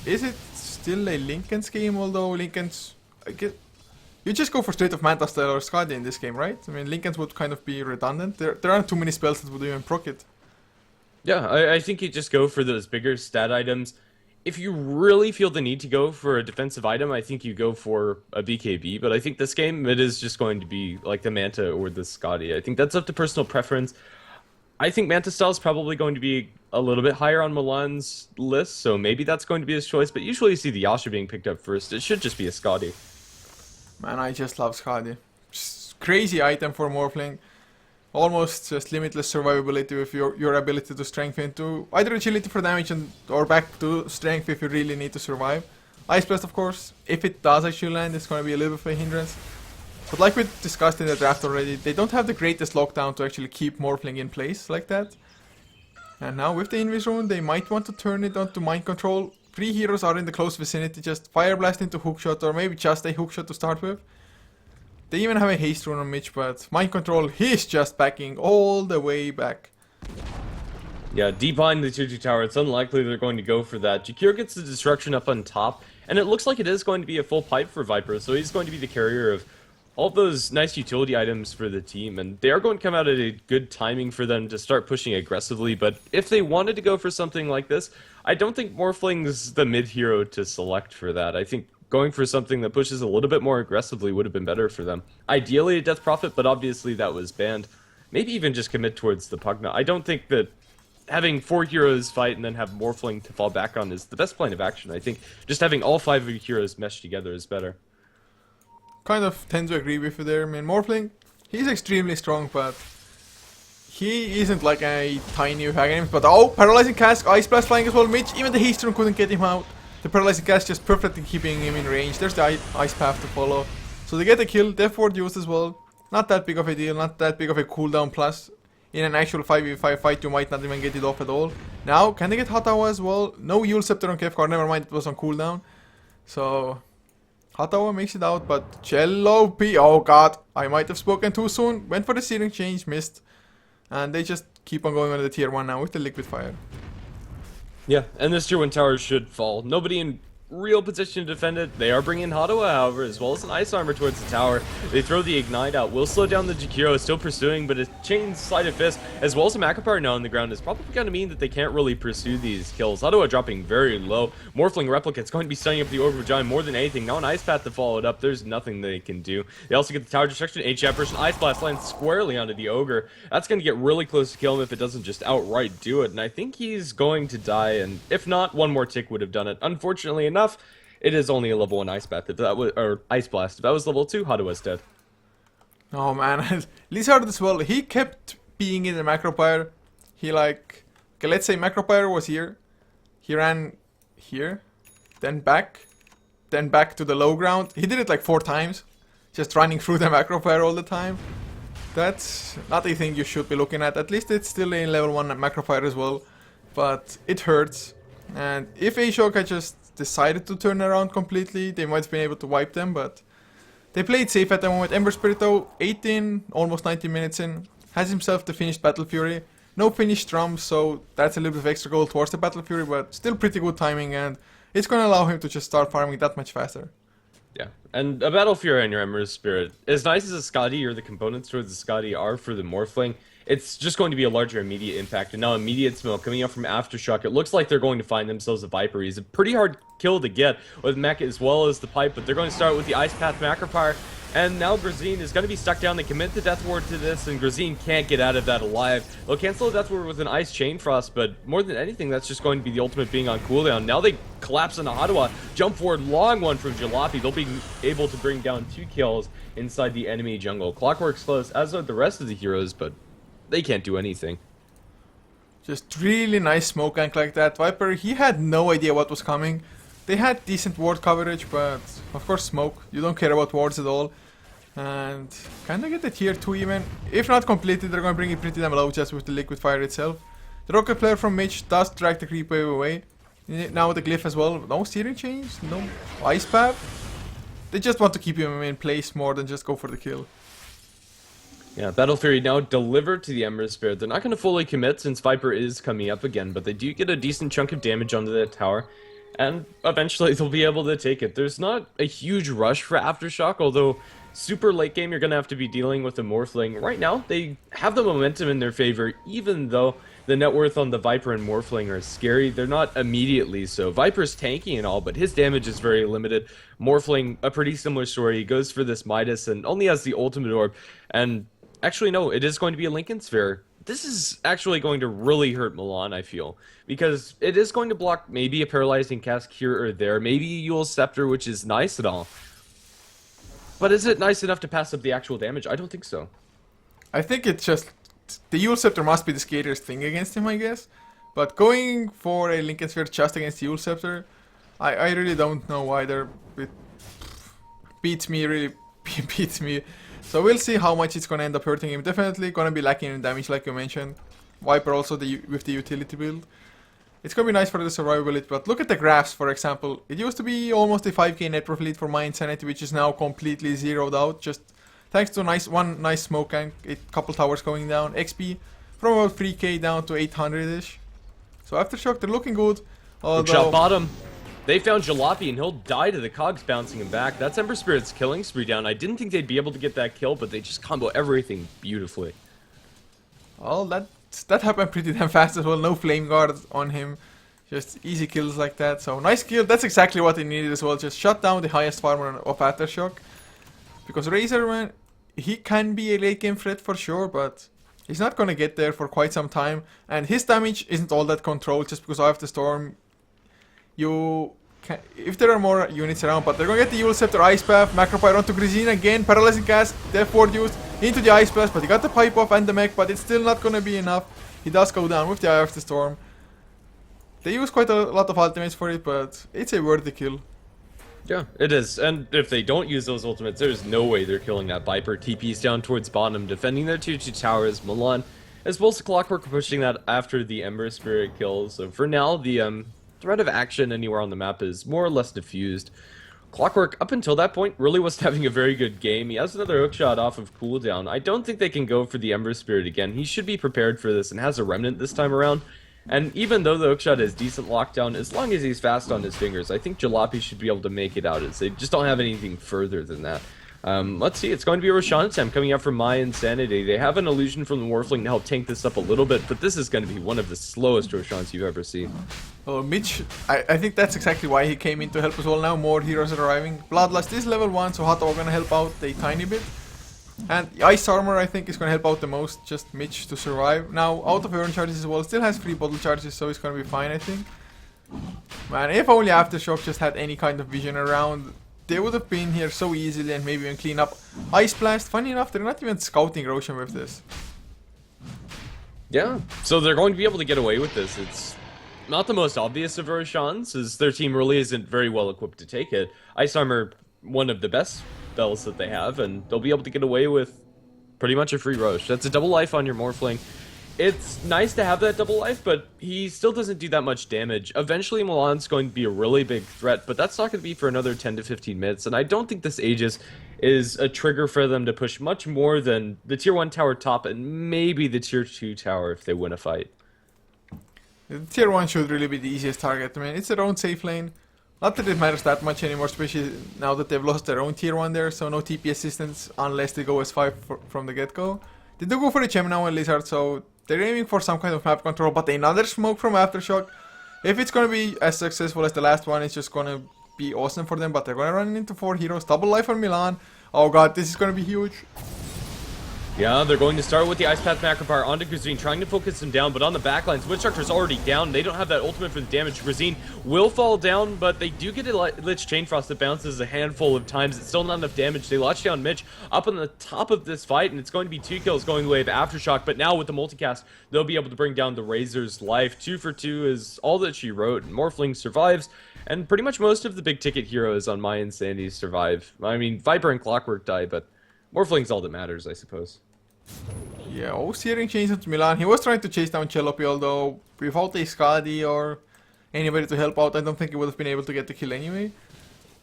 Is it still a Linken's game? Although Linken's... you just go for straight of Manta Style or Skadi in this game, right? I mean, Linken's would kind of be redundant. There aren't too many spells that would even proc it. Yeah, I think you just go for those bigger stat items. If you really feel the need to go for a defensive item, I think you go for a BKB, but I think this game, it is just going to be like the Manta or the Skadi. I think that's up to personal preference. I think Manta Style is probably going to be a little bit higher on Milan's list, so maybe that's going to be his choice, but usually you see the Yasha being picked up first. It should just be a Skadi. Man, I just love Skadi. Just crazy item for Morphling. Almost just limitless survivability with your ability to strength into either agility for damage or back to strength if you really need to survive. Ice Blast, of course, if it does actually land, it's going to be a little bit of a hindrance. But like we discussed in the draft already, they don't have the greatest lockdown to actually keep Morphling in place like that. And now with the Invis rune, they might want to turn it onto mind control. 3 heroes are in the close vicinity, just Fire Blast into Hookshot, or maybe just a Hookshot to start with. They even have a haste rune on Mitch, but mind control, he's just backing all the way back. Yeah, deep behind the tier 2 tower, it's unlikely they're going to go for that. Jakiro gets the destruction up on top, and it looks like it is going to be a full pipe for Viper, so he's going to be the carrier of all those nice utility items for the team, and they are going to come out at a good timing for them to start pushing aggressively, but if they wanted to go for something like this, I don't think Morphling's the mid-hero to select for that. I think going for something that pushes a little bit more aggressively would have been better for them. Ideally a Death Prophet, but obviously that was banned. Maybe even just commit towards the Pugna. I don't think that having 4 heroes fight and then have Morphling to fall back on is the best plan of action. I think just having all 5 of your heroes meshed together is better. kind of tend to agree with you there. I mean, Morphling, he's extremely strong, but he isn't like a tiny antagonist. But oh, Paralyzing Cask, Ice Blast flying as well. Mitch, even the Haste Rune couldn't get him out. The Paralyzing Cask just perfectly keeping him in range. There's the Ice Path to follow. So they get the kill, Death Ward used as well. Not that big of a deal, not that big of a cooldown, plus in an actual 5v5 fight you might not even get it off at all. Now, can they get Hatawa as well? No Yule Scepter on Kefkar, never mind, it was on cooldown. So, Hatawa makes it out, but Cello P, oh god, I might have spoken too soon. Went for the Searing Change, missed. And they just keep on going on the tier 1 now with the Liquid Fire. Yeah, and this tier 1 tower should fall. Nobody in real position to defend it. They are bringing Hatawa, however, as well as an Ice Armor towards the tower. They throw the Ignite out. Will slow down the Jakiro, still pursuing, but a Chain Sleight of Fist, as well as a Macropyre now on the ground, is probably going to mean that they can't really pursue these kills. Hatawa dropping very low. Morphling Replicate's going to be stunning up the Orb of Giant more than anything. Now an Ice Path to follow it up. There's nothing they can do. They also get the Tower Destruction, HF version, Ice Blast lands squarely onto the Ogre. That's going to get really close to kill him if it doesn't just outright do it, and I think he's going to die, and if not, one more tick would have done it. Unfortunately enough, it is only a level 1 Ice Path. If that was, or Ice Blast. If that was level 2, Hatawa's dead. Oh man, Lizard as well, he kept being in the Macropyre. He like, okay, let's say Macropyre was here. He ran here, then back to the low ground. He did it like 4 times, just running through the Macropyre all the time. That's not a thing you should be looking at least it's still in level 1 Macropyre as well. But it hurts, and if Ashoka had just decided to turn around completely, they might have been able to wipe them, but they played safe at the moment. Ember Spirit though, 18, almost 90 minutes in, has himself the finished Battle Fury. No finished drums, so that's a little bit of extra gold towards the Battle Fury, but still pretty good timing, and it's gonna allow him to just start farming that much faster. Yeah, and a Battle Fury on your Ember Spirit, as nice as a Scotty or the components towards the Scotty are for the Morphling, it's just going to be a larger immediate impact. And now immediate smoke coming up from Aftershock. It looks like they're going to find themselves a Viper. He's a pretty hard kill to get with Mech as well as the Pipe, but they're going to start with the Ice Path Macropyre. And now Grazine is going to be stuck down. They commit the Death Ward to this, and Grazine can't get out of that alive. They'll cancel the Death Ward with an Ice Chain Frost, but more than anything, that's just going to be the ultimate being on cooldown. Now they collapse on Hatawa. Jump forward, long one from Jalopy. They'll be able to bring down 2 kills inside the enemy jungle. Clockwork's close, as are the rest of the heroes, but they can't do anything. Just really nice smoke gank like that. Viper, he had no idea what was coming. They had decent ward coverage, but of course smoke. You don't care about wards at all. And kinda get the tier 2 even. If not completed, they're gonna bring it pretty damn low just with the Liquid Fire itself. The Rocket Player from Mitch does drag the creep wave away. Now with the Glyph as well. No steering change, no Ice Path. They just want to keep him in place more than just go for the kill. Yeah, Battle Fury now delivered to the Ember Spirit. They're not going to fully commit since Viper is coming up again, but they do get a decent chunk of damage onto that tower, and eventually they'll be able to take it. There's not a huge rush for Aftershock, although super late game you're going to have to be dealing with a Morphling. Right now, they have the momentum in their favor, even though the net worth on the Viper and Morphling are scary. They're not immediately so. Viper's tanky and all, but his damage is very limited. Morphling, a pretty similar story. He goes for this Midas and only has the ultimate orb, and actually, no, it is going to be a Lincoln Sphere. This is actually going to really hurt Milan, I feel, because it is going to block maybe a Paralyzing Cask here or there, maybe a Yule Scepter, which is nice and all. But is it nice enough to pass up the actual damage? I don't think so. I think it's just, the Yule Scepter must be the scariest thing against him, I guess. But going for a Lincoln Sphere just against the Yule Scepter, I really don't know either. It beats me, really beats me. So we'll see how much it's gonna end up hurting him. Definitely gonna be lacking in damage like you mentioned. Viper also with the utility build. It's gonna be nice for the survivability, but look at the graphs, for example. It used to be almost a 5k net worth lead for mYinsanity, which is now completely zeroed out. Just thanks to one nice smoke gank, a couple towers going down. XP from about 3k down to 800-ish. So Aftershock, they're looking good. Although, shot bottom. They found Jalopy and he'll die to the cogs bouncing him back. That's Ember Spirit's killing spree down. I didn't think they'd be able to get that kill, but they just combo everything beautifully. Well, that happened pretty damn fast as well. No flame guard on him. Just easy kills like that. So nice kill. That's exactly what they needed as well. Just shut down the highest farmer of Aftershock. Because Razorman, he can be a late game threat for sure, but he's not gonna get there for quite some time. And his damage isn't all that controlled just because I have the storm. You if there are more units around, but they're gonna get the Evil Scepter, Ice Path, Macropyre onto Grisine again, Paralyzing Cast, Death Ward used into the Ice Blast, but he got the Pipe off and the mech, but it's still not gonna be enough. He does go down with the Eye of the Storm. They use quite a lot of ultimates for it, but it's a worthy kill. Yeah, it is. And if they don't use those ultimates, there's no way they're killing that Viper. TP's down towards bottom, defending their 2-2 towers. Milan, as well as Clockwork, pushing that after the Ember Spirit kill. So for now, the threat of action anywhere on the map is more or less diffused. Clockwork, up until that point, really wasn't having a very good game. He has another hookshot off of cooldown. I don't think they can go for the Ember Spirit again. He should be prepared for this and has a Remnant this time around. And even though the hookshot is decent lockdown, as long as he's fast on his fingers, I think Jalopy should be able to make it out, as they just don't have anything further than that. Let's see, it's going to be a Roshan attempt coming out from mYinsanity. They have an illusion from the Morphling to help tank this up a little bit, but this is going to be one of the slowest Roshans you've ever seen. Oh, Mitch, I think that's exactly why he came in to help as well. Now more heroes are arriving. Bloodlust is level 1, so Hata are going to help out a tiny bit. And Ice Armor, I think, is going to help out the most, just Mitch to survive. Now, out of Urn charges as well, still has 3 bottle charges, so it's going to be fine, I think. Man, if only Aftershock just had any kind of vision around, they would have been here so easily and maybe even clean up. Ice Blast, funny enough, they're not even scouting Roshan with this. Yeah, so they're going to be able to get away with this. It's not the most obvious of Roshans, as their team really isn't very well equipped to take it. Ice Armor, one of the best spells that they have, and they'll be able to get away with pretty much a free Rosh. That's a double life on your Morphling. It's nice to have that double life, but he still doesn't do that much damage. Eventually Milan's going to be a really big threat, but that's not going to be for another 10 to 15 minutes, and I don't think this Aegis is a trigger for them to push much more than the tier 1 tower top and maybe the tier 2 tower if they win a fight. The tier 1 should really be the easiest target. I mean, it's their own safe lane. Not that it matters that much anymore, especially now that they've lost their own tier 1 there, so no TP assistance unless they go S5 from the get-go. They do go for the Gem now and Lizard, so they're aiming for some kind of map control, but another smoke from Aftershock. If it's gonna be as successful as the last one, it's just gonna be awesome for them, but they're gonna run into 4 heroes. Double life on Milan. Oh god, this is gonna be huge. Yeah, they're going to start with the Ice Path Macropyre onto Grisine, trying to focus him down, but on the backlines, Witchstructure's already down. They don't have that ultimate for the damage. Grisine will fall down, but they do get a Lich Chainfrost that bounces a handful of times. It's still not enough damage. They launch down Mitch up on the top of this fight, and it's going to be 2 kills going the way of Aftershock, but now with the multicast, they'll be able to bring down the Razor's life. 2 for 2 is all that she wrote. Morphling survives, and pretty much most of the big ticket heroes on mYinsanity survive. I mean, Viper and Clockwork die, but Morphling's all that matters, I suppose. Yeah, Searing chains into Milan. He was trying to chase down Chelopi, although without a Skadi or anybody to help out, I don't think he would have been able to get the kill anyway.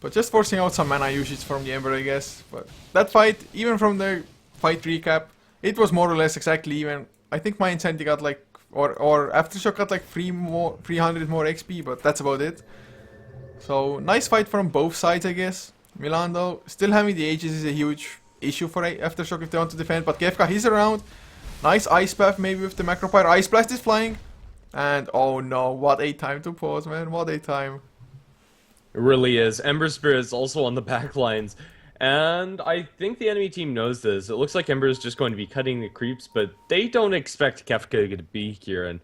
But just forcing out some mana usage from the Ember, I guess. But that fight, even from the fight recap, it was more or less exactly even. I think mYinsanity got like, or Aftershock got like 300 more XP, but that's about it. So, nice fight from both sides, I guess. Milan, though, still having the Aegis is a huge issue for Aftershock if they want to defend, but Kefka, he's around. Nice Ice Path maybe with the Macropyre. Ice Blast is flying. And oh no, what a time to pause, man. What a time. It really is. Ember Spirit is also on the back lines. And I think the enemy team knows this. It looks like Ember is just going to be cutting the creeps, but they don't expect Kefka to be here. And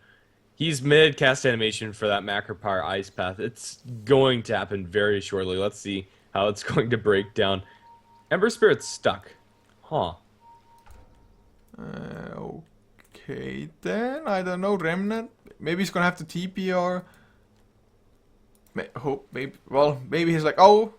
he's mid-cast animation for that Macropyre Ice Path. It's going to happen very shortly. Let's see how it's going to break down. Ember Spirit's stuck. Huh. Okay then. I don't know. Remnant? Maybe he's gonna have to TP or... maybe he's like, oh.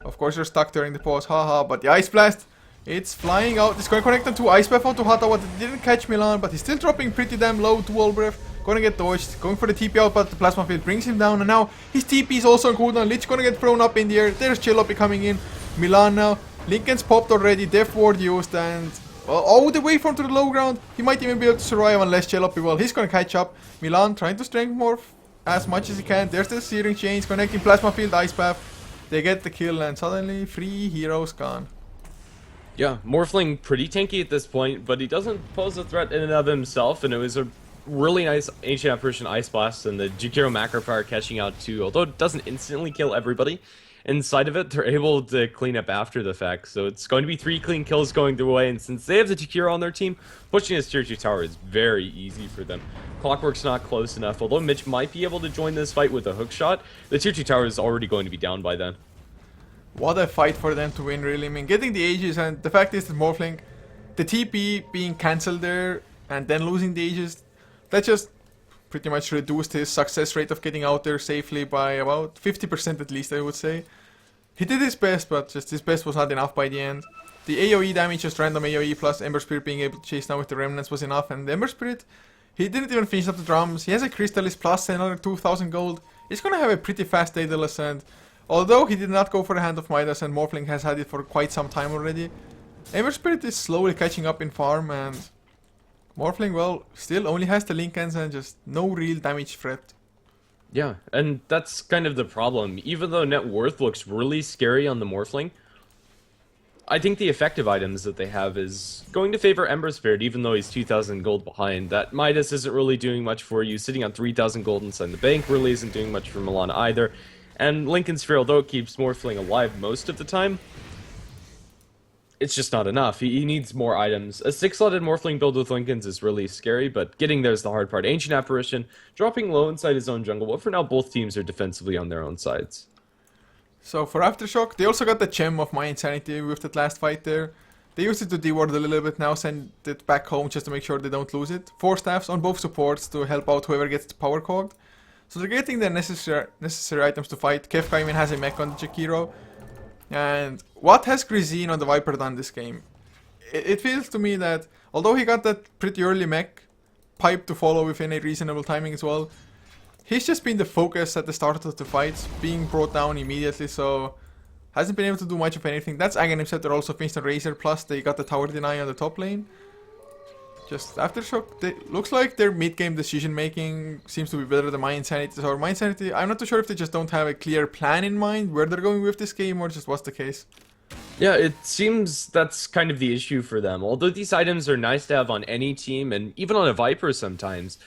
Of course you're stuck during the pause. Haha. But the Ice Blast, it's flying out. It's gonna connect onto Ice Path onto Hata. What didn't catch Milan, but he's still dropping pretty damn low to Wall Breath. Gonna get dodged. Going for the TP out, but the Plasma Field brings him down. And now his TP is also on cooldown. Lich gonna get thrown up in the air. There's Chelopi coming in. Milan now. Lincoln's popped already. Death Ward used and... all the way from to the low ground. He might even be able to survive unless Chelopi, well, he's gonna catch up. Milan trying to strength morph as much as he can. There's the Searing Chains connecting Plasma Field, Ice Path. They get the kill and suddenly 3 heroes gone. Yeah, Morphling pretty tanky at this point, but he doesn't pose a threat in and of himself, and it was a really nice Ancient Apparition Ice Blast and the Jukiro Macropyre catching out too, although it doesn't instantly kill everybody. inside of it, they're able to clean up after the fact. So it's going to be 3 clean kills going their way, and since they have the Takira on their team, pushing this tier 2 tower is very easy for them. Clockwork's not close enough, although Mitch might be able to join this fight with a hook shot. The tier 2 tower is already going to be down by then. What a fight for them to win, really. I mean, getting the Aegis, and the fact is that Morphling, the TP being cancelled there, and then losing the Aegis, that just pretty much reduced his success rate of getting out there safely by about 50% at least, I would say. He did his best, but just his best was not enough by the end. The AoE damage, just random AoE plus Ember Spirit being able to chase down with the Remnants was enough, and the Ember Spirit, he didn't even finish up the drums. He has a Crystallis plus another 2000 gold. He's gonna have a pretty fast Daedalus, and although he did not go for the Hand of Midas, and Morphling has had it for quite some time already, Ember Spirit is slowly catching up in farm, and Morphling, well, still only has the Linkens and just no real damage threat. Yeah, and that's kind of the problem. Even though net worth looks really scary on the Morphling, I think the effective items that they have is going to favor Ember Spirit, even though he's 2,000 gold behind. That Midas isn't really doing much for you. Sitting on 3,000 gold inside the bank really isn't doing much for Milan either. And Lincoln Sphere, although it keeps Morphling alive most of the time, it's just not enough. He needs more items. A 6-slotted Morphling build with Lincolns is really scary, but getting there is the hard part. Ancient Apparition, dropping low inside his own jungle, but for now both teams are defensively on their own sides. So for Aftershock, they also got the gem of mYinsanity with that last fight there. They used it to deward a little bit, now send it back home just to make sure they don't lose it. 4 staffs on both supports to help out whoever gets the power cogged. So they're getting the necessary items to fight. Kefka even has a mech on the Jakiro. And what has Grisine on the Viper done this game? It feels to me that, although he got that pretty early mech pipe to follow within a reasonable timing as well, he's just been the focus at the start of the fights, being brought down immediately, so hasn't been able to do much of anything. That's Aghanim set, they're also finished on Razor, plus they got the tower deny on the top lane. Just Aftershock, looks like their mid-game decision-making seems to be better than mYinsanity. Or mYinsanity, I'm not too sure if they just don't have a clear plan in mind where they're going with this game, or just what's the case. Yeah, it seems that's kind of the issue for them. Although these items are nice to have on any team, and even on a Viper sometimes,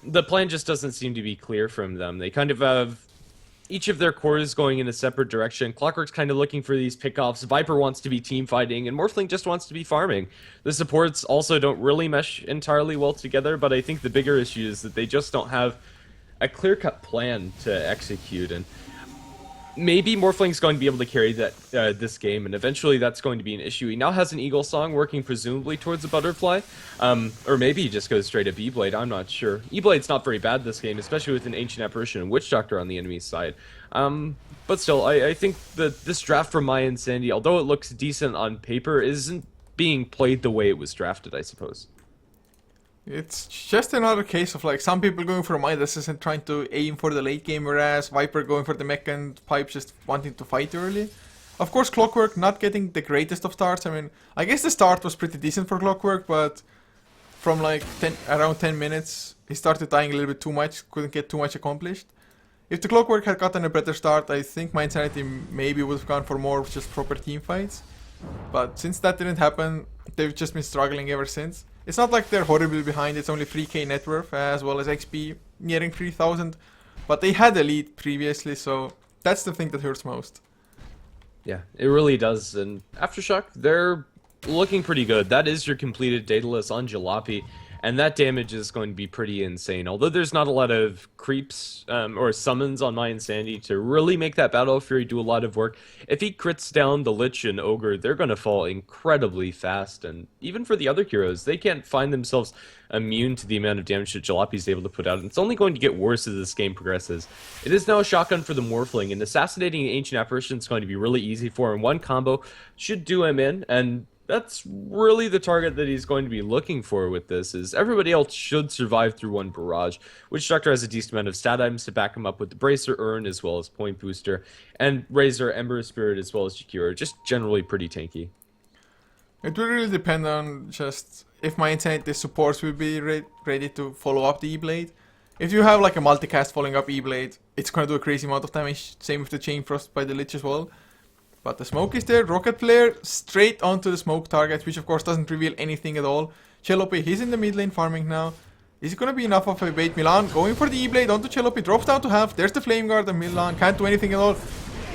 the plan just doesn't seem to be clear from them. They kind of have each of their cores going in a separate direction. Clockwork's kind of looking for these pickoffs. Viper wants to be team fighting, and Morphling just wants to be farming. The supports also don't really mesh entirely well together, but I think the bigger issue is that they just don't have a clear-cut plan to execute, and maybe Morphling's going to be able to carry that this game, and eventually that's going to be an issue. He now has an Eagle Song working presumably towards a Butterfly, or maybe he just goes straight at E-Blade, I'm not sure. E-Blade's not very bad this game, especially with an Ancient Apparition and Witch Doctor on the enemy's side. But still, I think that this draft from mYinsanity, although it looks decent on paper, isn't being played the way it was drafted, I suppose. It's just another case of like some people going for Midas and trying to aim for the late game, whereas Viper going for the mech and Pipe just wanting to fight early. Of course, Clockwork not getting the greatest of starts. I mean, I guess the start was pretty decent for Clockwork, but from like around 10 minutes, he started dying a little bit too much, couldn't get too much accomplished. If the Clockwork had gotten a better start, I think mYinsanity maybe would have gone for more just proper team fights. But since that didn't happen, they've just been struggling ever since. It's not like they're horribly behind, it's only 3k net worth as well as XP nearing 3000. But they had a lead previously, so that's the thing that hurts most. Yeah, it really does. And Aftershock, they're looking pretty good. That is your completed Daedalus on Jalopy, and that damage is going to be pretty insane. Although there's not a lot of creeps or summons on mYinsanity to really make that Battle Fury do a lot of work, if he crits down the Lich and Ogre, they're going to fall incredibly fast. And even for the other heroes, they can't find themselves immune to the amount of damage that Jalopy's able to put out. And it's only going to get worse as this game progresses. It is now a shotgun for the Morphling, and assassinating an Ancient Apparition is going to be really easy for him. One combo should do him in, and that's really the target that he's going to be looking for with this, is everybody else should survive through one barrage. Witch Doctor has a decent amount of stat items to back him up with the Bracer Urn as well as Point Booster, and Razor, Ember Spirit as well as Jakiro, just generally pretty tanky. It will really depend on just if mYinsanity supports will be ready to follow up the E-Blade. If you have like a multicast following up E-Blade, it's going to do a crazy amount of damage, same with the Chain Frost by the Lich as well. But the smoke is there, Rocket Flare straight onto the smoke target, which of course doesn't reveal anything at all. Chelopi, he's in the mid lane farming now. Is it gonna be enough of a bait? Milan going for the E-Blade onto Chelopi, drops down to half, there's the Flame Guard, and Milan can't do anything at all.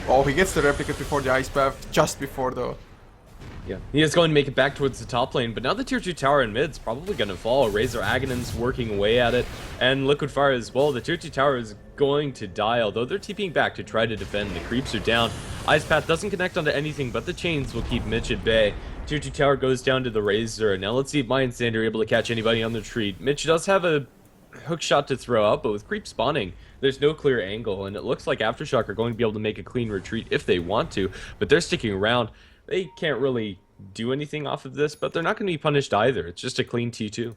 Oh, he gets the replicate before the ice path, just before though. Yeah, he is going to make it back towards the top lane, but now the tier 2 tower in mid's probably going to fall. Razor Aghanim's working away at it, and Liquid Fire as well. The tier 2 tower is going to die, although they're TPing back to try to defend. The creeps are down. Ice Path doesn't connect onto anything, but the chains will keep Mitch at bay. Tier 2 tower goes down to the Razor, and now let's see if mYinsanity are able to catch anybody on the retreat. Mitch does have a hook shot to throw out, but with creep spawning, there's no clear angle, and it looks like Aftershock are going to be able to make a clean retreat if they want to, but they're sticking around. They can't really do anything off of this, but they're not going to be punished either. It's just a clean T2.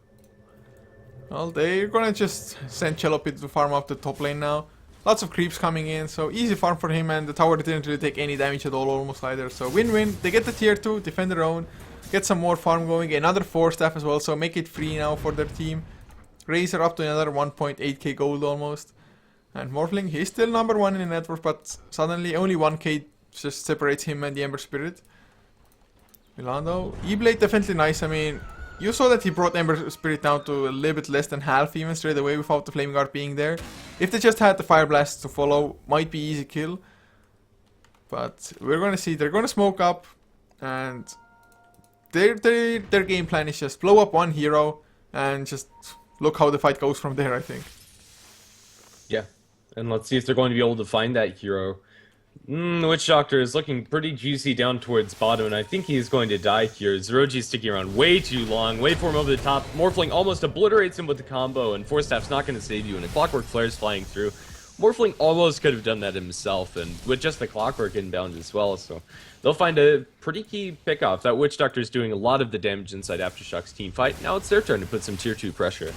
Well, they're gonna just send Chelopit to farm up the top lane now. Lots of creeps coming in, so easy farm for him, and the tower didn't really take any damage at all almost either. So win-win. They get the tier 2, defend their own, get some more farm going, another 4 staff as well, so make it free now for their team. Razor up to another 1.8k gold almost. And Morphling, he's still number 1 in the network, but suddenly only 1k just separates him and the Ember Spirit. Milano, E-Blade definitely nice. I mean, you saw that he brought Ember Spirit down to a little bit less than half even straight away without the Flaming Guard being there. If they just had the Fire Blast to follow, might be easy kill. But we're gonna see, they're gonna smoke up, and their game plan is just blow up one hero and just look how the fight goes from there, I think. Yeah, and let's see if they're going to be able to find that hero. The Witch Doctor is looking pretty juicy down towards bottom, and I think he's going to die here. Zeroji's sticking around way too long. Wait for him over the top. Morphling almost obliterates him with the combo, and Force Staff's not going to save you, and a Clockwork Flare's flying through. Morphling almost could have done that himself, and with just the Clockwork inbound as well, so they'll find a pretty key pickoff. That Witch Doctor is doing a lot of the damage inside Aftershock's team fight. Now it's their turn to put some tier 2 pressure.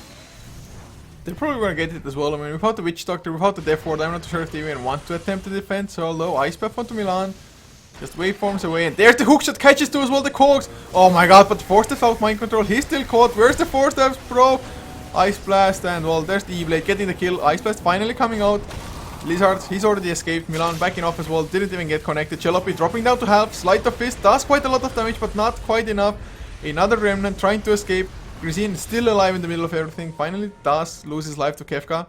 They're probably gonna get it as well. I mean, without the Witch Doctor, without the Death Ward, I'm not sure if they even want to attempt to defend. So, although Ice Path onto Milan, just waveforms away, and there's the hookshot, catches too as well, the Cogs. Oh my god, but Force Staff out mind control, he's still caught. Where's the Force Staffs, bro? Ice Blast, and well, there's the E-Blade getting the kill. Ice Blast finally coming out. Lizard, he's already escaped. Milan backing off as well, didn't even get connected. Chelopi dropping down to half. Sleight of Fist does quite a lot of damage, but not quite enough. Another Remnant trying to escape. Grisine still alive in the middle of everything. Finally does lose his life to Kefka.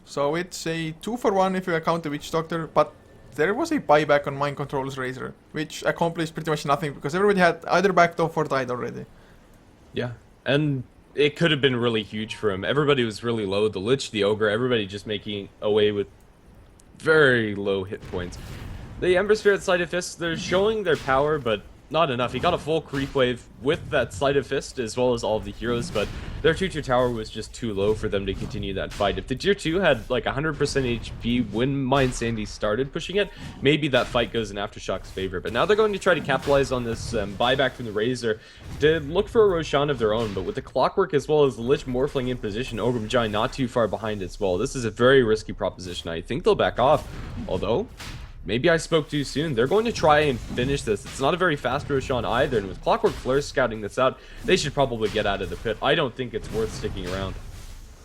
So it's a 2-for-1 if you account the Witch Doctor. But there was a buyback on Mind Control's Razor, which accomplished pretty much nothing because everybody had either backed off or died already. Yeah, and it could have been really huge for him. Everybody was really low. The Lich, the Ogre, everybody just making away with very low hit points. The Ember Spirit Sleight of Fist, they're showing their power, but not enough. He got a full creep wave with that Sleight of Fist as well as all of the heroes, but their tier 2 tower was just too low for them to continue that fight. If the tier 2 had like 100% HP when mYinsanity started pushing it, maybe that fight goes in Aftershock's favor. But now they're going to try to capitalize on this buyback from the Razor to look for a Roshan of their own, but with the Clockwork as well as the Lich Morphling in position, Ogre Magi not too far behind as well. This is a very risky proposition. I think they'll back off, although maybe I spoke too soon. They're going to try and finish this. It's not a very fast Roshan either, and with Clockwork Flare scouting this out, they should probably get out of the pit. I don't think it's worth sticking around.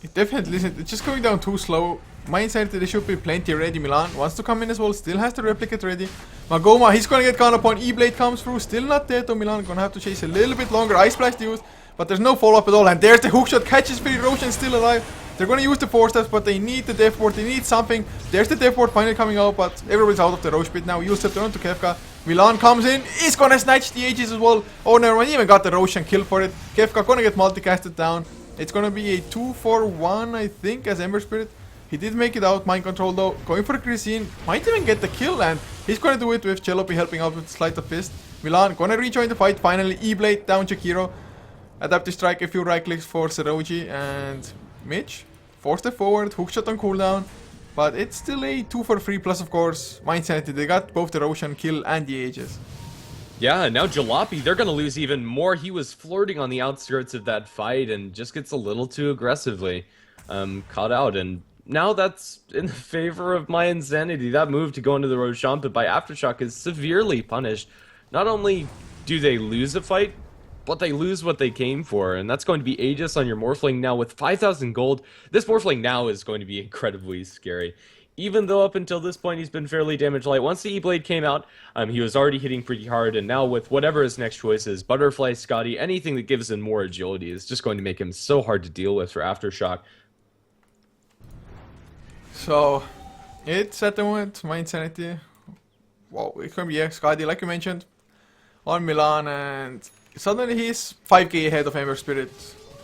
It definitely isn't. It's just going down too slow. mYinsanity, there should be plenty ready. Milan wants to come in as well, still has the replicate ready. Magoma, he's gonna get caught upon. E-Blade comes through, still not dead though. Milan gonna have to chase a little bit longer. Ice Blast used, but there's no follow-up at all. And there's the hookshot, catches free. Roshan still alive. They're gonna use the Force Staffs, but they need the Death Ward, they need something. There's the Death Ward finally coming out, but everybody's out of the Roche pit now. Use the turn to Kefka. Milan comes in, he's gonna snatch the Aegis as well. Oh, never mind, he even got the Roshan kill for it. Kefka gonna get multicasted down. It's gonna be a 2-for-1, I think, as Ember Spirit. He did make it out, mind control though. Going for Grisine, might even get the kill, and he's gonna do it with Chelopi helping out with Sleight of Fist. Milan gonna rejoin the fight finally. E-Blade down Jakiro. Adaptive Strike, a few right clicks for Zeroji, and Mitch forced it forward, hookshot on cooldown, but it's still a 2-for-3, plus of course mYinsanity, they got both the Roshan kill and the Aegis. Yeah, and now Jalopy, they're gonna lose even more. He was flirting on the outskirts of that fight and just gets a little too aggressively caught out, and now that's in favor of mYinsanity. That move to go into the Roshan pit by Aftershock is severely punished. Not only do they lose a fight, but they lose what they came for, and that's going to be Aegis on your Morphling now with 5,000 gold. This Morphling now is going to be incredibly scary. Even though up until this point he's been fairly damage light, once the E-Blade came out, he was already hitting pretty hard, and now with whatever his next choice is, Butterfly, Scotty, anything that gives him more agility is just going to make him so hard to deal with for Aftershock. So, it's at the moment mYinsanity wow, it can be Skadi, like you mentioned, on Milan, and suddenly he's 5k ahead of Ember Spirit.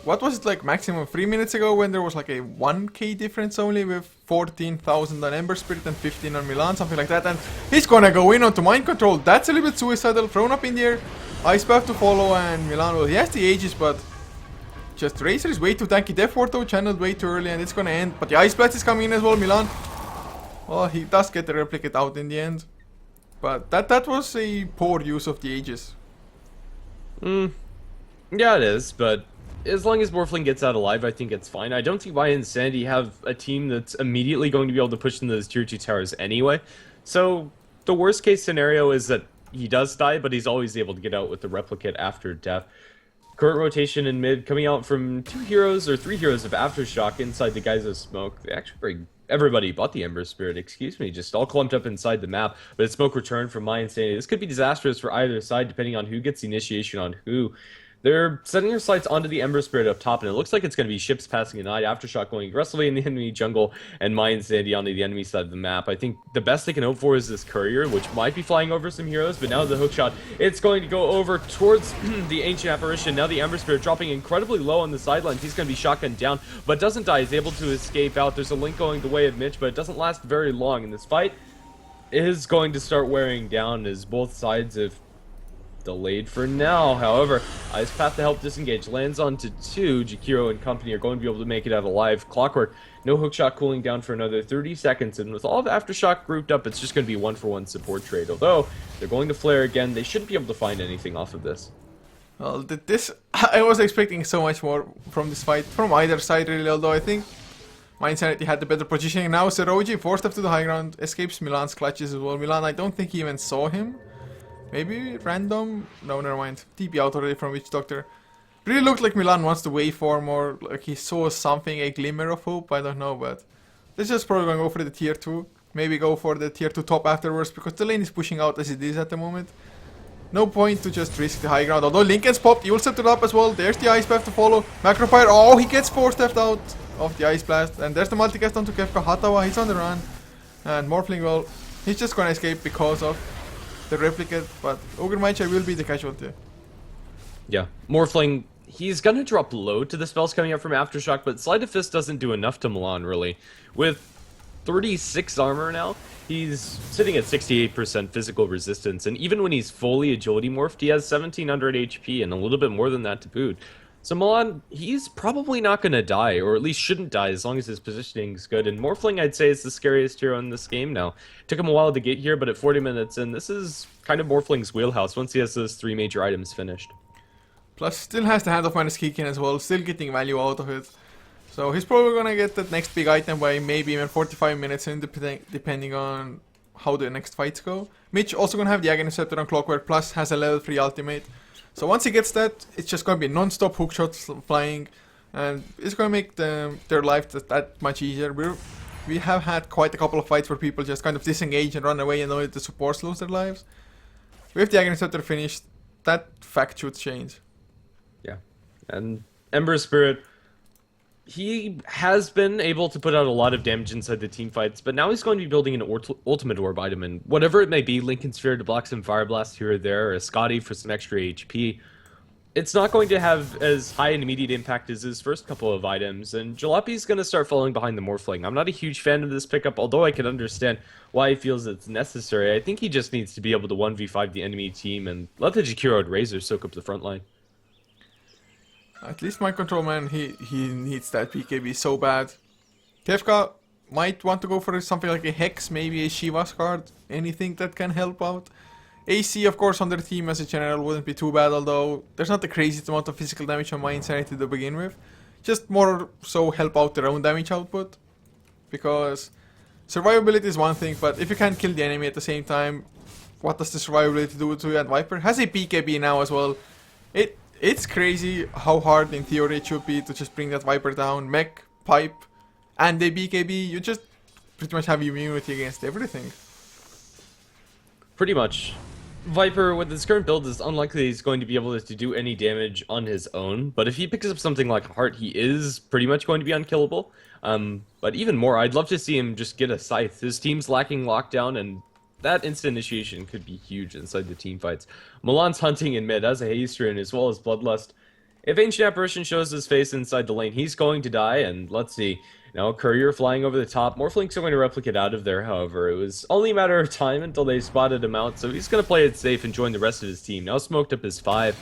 What was it like maximum 3 minutes ago when there was like a 1k difference only with 14,000 on Ember Spirit and 15 on Milan, something like that, and he's gonna go in onto Mind Control. That's a little bit suicidal, thrown up in the air, Ice Path to follow, and Milan, well, he has the Aegis, but just Razor is way too tanky. Death Ward though, channeled way too early, and it's gonna end, but the Ice Blast is coming in as well, Milan. Well, he does get the replicate out in the end, but that was a poor use of the Aegis. Yeah, it is, but as long as Morphling gets out alive, I think it's fine. I don't see why mYinsanity have a team that's immediately going to be able to push into those tier 2 towers anyway. So the worst case scenario is that he does die, but he's always able to get out with the replicate after death. Current rotation in mid coming out from 2 heroes or 3 heroes of Aftershock inside the guise of smoke. They actually bring everybody but the Ember Spirit, excuse me, just all clumped up inside the map. But it's smoke return from mYinsanity. This could be disastrous for either side depending on who gets the initiation on who. They're setting their sights onto the Ember Spirit up top, and it looks like it's going to be ships passing a night, Aftershock going aggressively in the enemy jungle, and mYinsanity onto the enemy side of the map. I think the best they can hope for is this courier, which might be flying over some heroes, but now the hookshot, it's going to go over towards the Ancient Apparition. Now the Ember Spirit dropping incredibly low on the sidelines. He's going to be shotgunned down, but doesn't die. He's able to escape out. There's a link going the way of Mitch, but it doesn't last very long, and this fight is going to start wearing down as both sides have delayed for now. However, Ice Path to help disengage lands onto 2. Jakiro and company are going to be able to make it out alive. Clockwork, no hookshot cooling down for another 30 seconds, and with all of Aftershock grouped up, it's just going to be 1-for-1 support trade. Although, they're going to flare again, they shouldn't be able to find anything off of this. Well, I was expecting so much more from this fight, from either side really, although I think mYinsanity had the better positioning. Now Seroji forced up to the high ground, escapes Milan's clutches as well. Milan, I don't think he even saw him. Maybe random? No, never mind. TP out already from Witch Doctor. Really looked like Milan wants to waveform, or like he saw something, a glimmer of hope, I don't know, but let's just probably going to go for the tier 2. Maybe go for the tier 2 top afterwards, because the lane is pushing out as it is at the moment. No point to just risk the high ground, although Lincoln's popped, he will set it up as well. There's the Ice Path to follow. Macrofire, oh, he gets 4-stepped out of the Ice Blast, and there's the multicast onto Kefka. Hatawa, he's on the run, and Morphling, well, he's just going to escape because of the replicate, but Ogre Mindshare will be the casualty. Yeah, Morphling, he's gonna drop low to the spells coming up from Aftershock, but Sleight of Fist doesn't do enough to Milan, really. With 36 armor now, he's sitting at 68% physical resistance, and even when he's fully agility morphed, he has 1700 HP and a little bit more than that to boot. So Milan, he's probably not going to die, or at least shouldn't die, as long as his positioning's good. And Morphling, I'd say, is the scariest hero in this game now. Took him a while to get here, but at 40 minutes in, this is kind of Morphling's wheelhouse once he has those 3 major items finished. Plus, still has the Hand of Minus Kikin as well, still getting value out of it. So he's probably going to get that next big item by maybe even 45 minutes in, depending on how the next fights go. Mitch also going to have the Agony Scepter on Clockwork, plus has a level 3 ultimate. So once he gets that, it's just going to be non-stop hookshots flying, and it's going to make their life that much easier. We have had quite a couple of fights where people just kind of disengage and run away and know that the supports lose their lives. With the Agony Scepter finished, that fact should change. Yeah, and Ember Spirit, he has been able to put out a lot of damage inside the team fights, but now he's going to be building an ultimate orb item, and whatever it may be, Lincoln Sphere to block some Fire Blast here or there, or a Scotty for some extra HP, it's not going to have as high an immediate impact as his first couple of items, and Jalape's going to start falling behind the Morphling. I'm not a huge fan of this pickup, although I can understand why he feels it's necessary. I think he just needs to be able to 1v5 the enemy team and let the Jakiro and Razor soak up the front line. At least my control man, he needs that BKB so bad. Kefka might want to go for something like a Hex, maybe a Shiva's card, anything that can help out. AC, of course, on their team as a general wouldn't be too bad, although there's not the craziest amount of physical damage on mYinsanity to begin with. Just more so help out their own damage output. Because survivability is one thing, but if you can't kill the enemy at the same time, what does the survivability do to you? And Viper has a BKB now as well. It's crazy how hard in theory it should be to just bring that Viper down, mech, pipe, and a BKB. You just pretty much have immunity against everything. Pretty much. Viper, with his current build, is unlikely he's going to be able to do any damage on his own, but if he picks up something like Heart, he is pretty much going to be unkillable. But even more, I'd love to see him just get a Scythe. His team's lacking lockdown, and that instant initiation could be huge inside the team fights. Milan's hunting in mid as a Hasterin as well as Bloodlust. If Ancient Apparition shows his face inside the lane, he's going to die, and let's see. Now, Courier flying over the top. Morphlink's going to replicate out of there, however. It was only a matter of time until they spotted him out, so he's going to play it safe and join the rest of his team. Now smoked up his 5.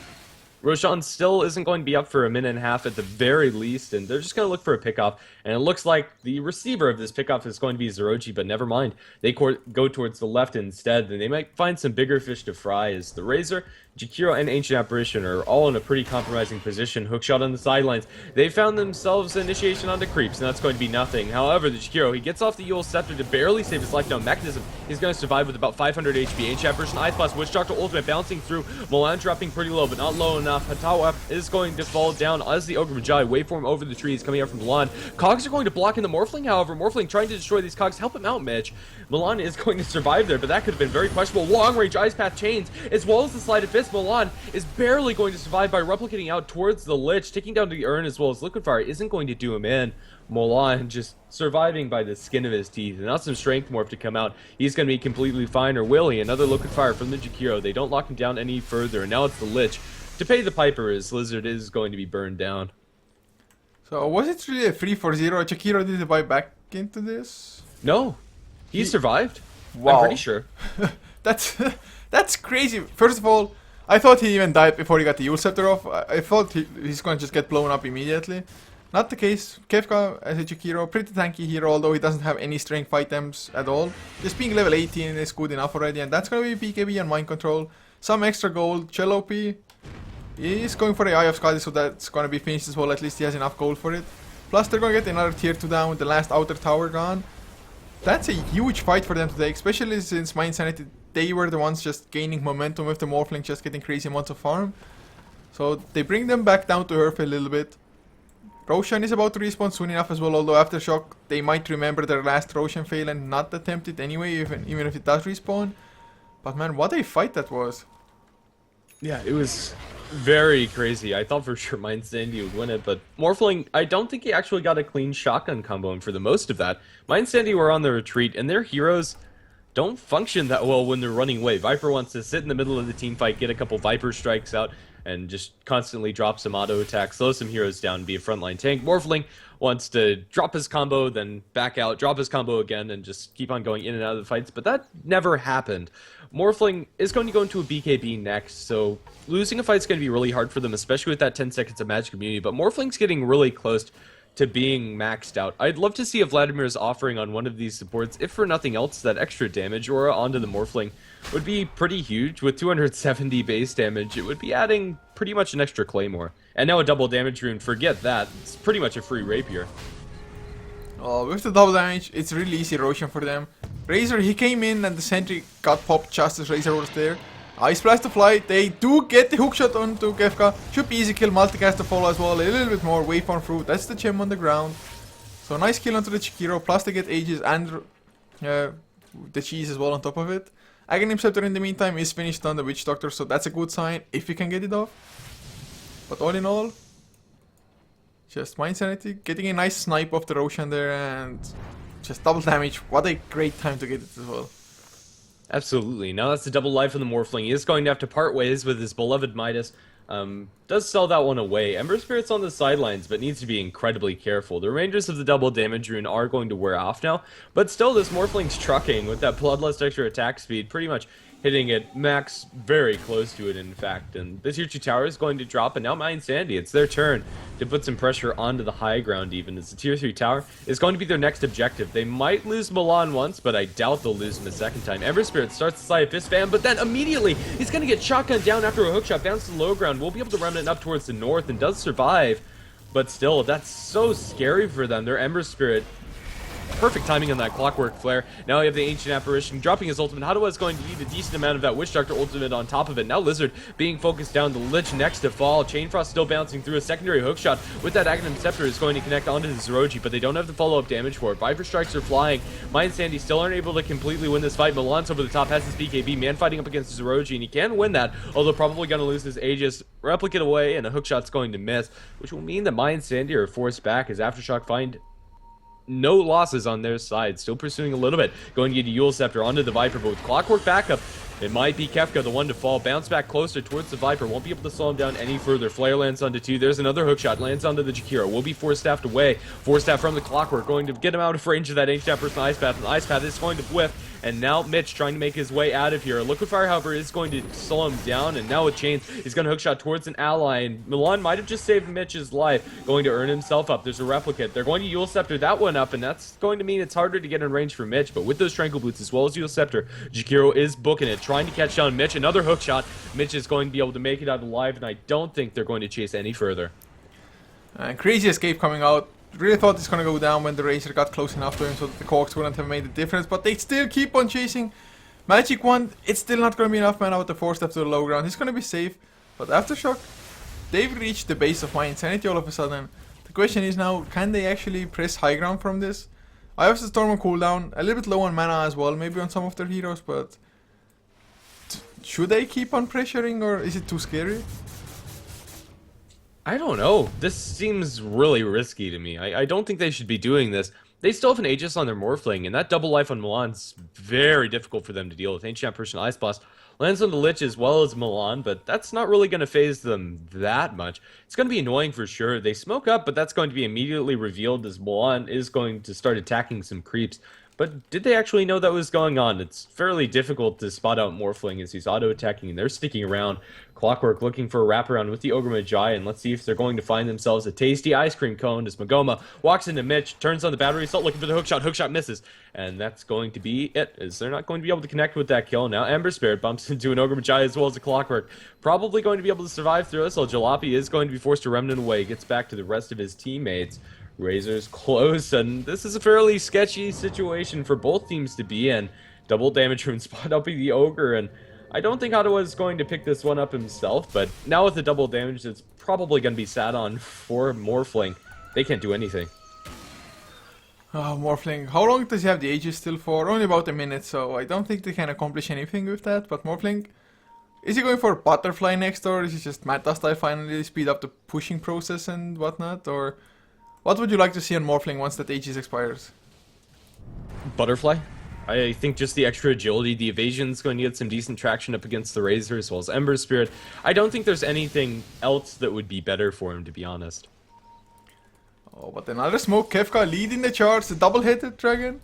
Roshan still isn't going to be up for a minute and a half at the very least, and they're just going to look for a pickoff. And it looks like the receiver of this pickoff is going to be Zeroji, but never mind. They go towards the left instead, and they might find some bigger fish to fry as the Razor, Jakiro, and Ancient Apparition are all in a pretty compromising position. Hookshot on the sidelines. They found themselves initiation onto creeps, and that's going to be nothing. However, the Jakiro, he gets off the Yule Scepter to barely save his life. Now, Mechanism, he's going to survive with about 500 HP. Ancient Apparition, Ice Blast, Witch Doctor Ultimate bouncing through. Milan dropping pretty low, but not low enough. Hatawa is going to fall down as the Ogre Magi waveform over the trees coming out from Milan. Cogs are going to block in the Morphling, however. Morphling trying to destroy these Cogs. Help him out, Mitch. Milan is going to survive there, but that could have been very questionable. Long range Ice Path chains, as well as the Sleight of Fist. Milan is barely going to survive by replicating out towards the Lich, taking down the Urn as well as Liquid Fire isn't going to do him in. Milan just surviving by the skin of his teeth, and now some Strength Morph to come out. He's going to be completely fine, or will he? Another Liquid Fire from the Jakiro. They don't lock him down any further, and now it's the Lich. To pay the piper, as Lizard is going to be burned down. So was it really a 3-4-0? Jakiro did buy back into this? No, he survived. Wow. I'm pretty sure. That's crazy. First of all, I thought he even died before he got the Yule Scepter off. I thought he's going to just get blown up immediately. Not the case. Kefka as a Jakiro, pretty tanky hero, although he doesn't have any strength items at all. Just being level 18 is good enough already, and that's going to be BKB and Mind Control. Some extra gold. Chell OP. He's going for the Eye of Skadi, so that's going to be finished as well. At least he has enough gold for it. Plus, they're going to get another tier 2 down with the last outer tower gone. That's a huge fight for them today, especially since mYinsanity, they were the ones just gaining momentum with the Morphling just getting crazy amounts of farm. So they bring them back down to earth a little bit. Roshan is about to respawn soon enough as well, although Aftershock, they might remember their last Roshan fail and not attempt it anyway, even if it does respawn. But man, what a fight that was. Yeah, it was very crazy. I thought for sure mYinsanity would win it, but Morphling, I don't think he actually got a clean shotgun combo, and for the most of that, mYinsanity were on the retreat, and their heroes don't function that well when they're running away. Viper wants to sit in the middle of the team fight, get a couple Viper strikes out, and just constantly drop some auto attacks, slow some heroes down, be a frontline tank. Morphling wants to drop his combo, then back out, drop his combo again, and just keep on going in and out of the fights, but that never happened. Morphling is going to go into a BKB next, so losing a fight is going to be really hard for them, especially with that 10 seconds of magic immunity, but Morphling's getting really close to being maxed out. I'd love to see if Vladimir's offering on one of these supports, if for nothing else, that extra damage aura onto the Morphling would be pretty huge. With 270 base damage, it would be adding pretty much an extra Claymore. And now a double damage rune, forget that, it's pretty much a free Rapier. Oh, with the double damage, it's really easy Roshan for them. Razor, he came in and the sentry got popped just as Razor was there. Ice Blast to fly, they do get the hookshot onto Kefka. Should be easy kill, multicast to follow as well, a little bit more, waveform through, that's the gem on the ground. So nice kill onto the Jakiro, plus they get Aegis and the cheese as well on top of it. Aghanim Scepter in the meantime is finished on the Witch Doctor, so that's a good sign if you can get it off. But all in all, just mYinsanity getting a nice snipe off the Roshan there and just double damage. What a great time to get it as well. Absolutely. Now that's the double life on the Morphling. He is going to have to part ways with his beloved Midas. Does sell that one away. Ember Spirit's on the sidelines, but needs to be incredibly careful. The rangers of the double damage rune are going to wear off now, but still this Morphling's trucking with that Bloodlust extra attack speed, pretty much hitting it max, very close to it in fact. And the tier 2 tower is going to drop, and now mYinsanity, it's their turn to put some pressure onto the high ground even, as the tier 3 tower is going to be their next objective. They might lose Milan once, but I doubt they'll lose him a second time. Ember Spirit starts the Sleight of Fist Fan, but then immediately he's going to get shotgunned down after a hookshot, bounce to the low ground, will be able to remnant up towards the north and does survive, but still, that's so scary for them. Their Ember Spirit, perfect timing on that Clockwork Flare. Now we have the Ancient Apparition dropping his ultimate. Hadawa is going to need a decent amount of that Witch Doctor ultimate on top of it. Now Lizard being focused down, the Lich next to fall. Chainfrost still bouncing through. A secondary hookshot with that Aghanim Scepter is going to connect onto the Zeroji, but they don't have the follow-up damage for it. Viper Strikes are flying. mYinsanity still aren't able to completely win this fight. Milan's over the top, has his BKB. Man fighting up against Zeroji, and he can win that, although probably going to lose his Aegis. Replicate away, and a hookshot's going to miss, which will mean that mYinsanity are forced back as Aftershock find no losses on their side. Still pursuing a little bit. Going to get Yule Scepter onto the Viper, but with Clockwork backup, it might be Kefka, the one to fall. Bounce back closer towards the Viper. Won't be able to slow him down any further. Flare lands onto 2. There's another hookshot. Lands onto the Jakiro. Will be Force Staffed away. Force Staff from the Clockwork. Going to get him out of range of that H-Staff versus Ice Path. And Ice Path is going to whiff. And now Mitch trying to make his way out of here. Liquidfire, however, is going to slow him down. And now with Chains, he's going to hookshot towards an ally. And Milan might have just saved Mitch's life. Going to earn himself up. There's a replicate. They're going to Yule Scepter that one up. And that's going to mean it's harder to get in range for Mitch. But with those Tranquil Boots as well as Yule Scepter, Jakiro is booking it. Trying to catch down Mitch. Another hookshot. Mitch is going to be able to make it out alive. And I don't think they're going to chase any further. Crazy escape coming out. Really thought it's gonna go down when the Razor got close enough to him so that the Cogs wouldn't have made the difference, but they still keep on chasing. Magic Wand, it's still not gonna be enough mana with the Force Staff to the low ground. He's gonna be safe, but Aftershock, they've reached the base of mYinsanity all of a sudden. The question is now, can they actually press high ground from this? I have the Storm on cooldown, a little bit low on mana as well, maybe on some of their heroes, but should they keep on pressuring or is it too scary? I don't know. This seems really risky to me. I don't think they should be doing this. They still have an Aegis on their Morphling, and that double life on Milan's very difficult for them to deal with. Ancient Persian Ice Blast lands on the Lich as well as Milan, but that's not really going to phase them that much. It's going to be annoying for sure. They smoke up, but that's going to be immediately revealed as Milan is going to start attacking some creeps. But did they actually know that was going on? It's fairly difficult to spot out Morphling as he's auto-attacking, and they're sticking around. Clockwork looking for a wraparound with the Ogre Magi, and let's see if they're going to find themselves a tasty ice cream cone as Magoma walks into Mitch, turns on the battery assault looking for the hookshot. Hookshot misses, and that's going to be it, as they're not going to be able to connect with that kill. Now Ember Spirit bumps into an Ogre Magi as well as a Clockwork. Probably going to be able to survive through this, while Jalopy is going to be forced to remnant away. Gets back to the rest of his teammates. Razor's close, and this is a fairly sketchy situation for both teams to be in. Double damage from spot up the Ogre, and I don't think Ottawa is going to pick this one up himself, but now with the double damage, it's probably going to be sat on for Morphling. They can't do anything. Oh, Morphling. How long does he have the Aegis still for? Only about a minute, so I don't think they can accomplish anything with that, but Morphling... Is he going for Butterfly next, or is he just Meta style finally speed up the pushing process and whatnot, or... What would you like to see on Morphling once that Aegis expires? Butterfly. I think just the extra agility, the evasion's going to get some decent traction up against the Razor as well as Ember Spirit. I don't think there's anything else that would be better for him, to be honest. Oh, but another smoke. Kefka leading the charge. The double-headed dragon.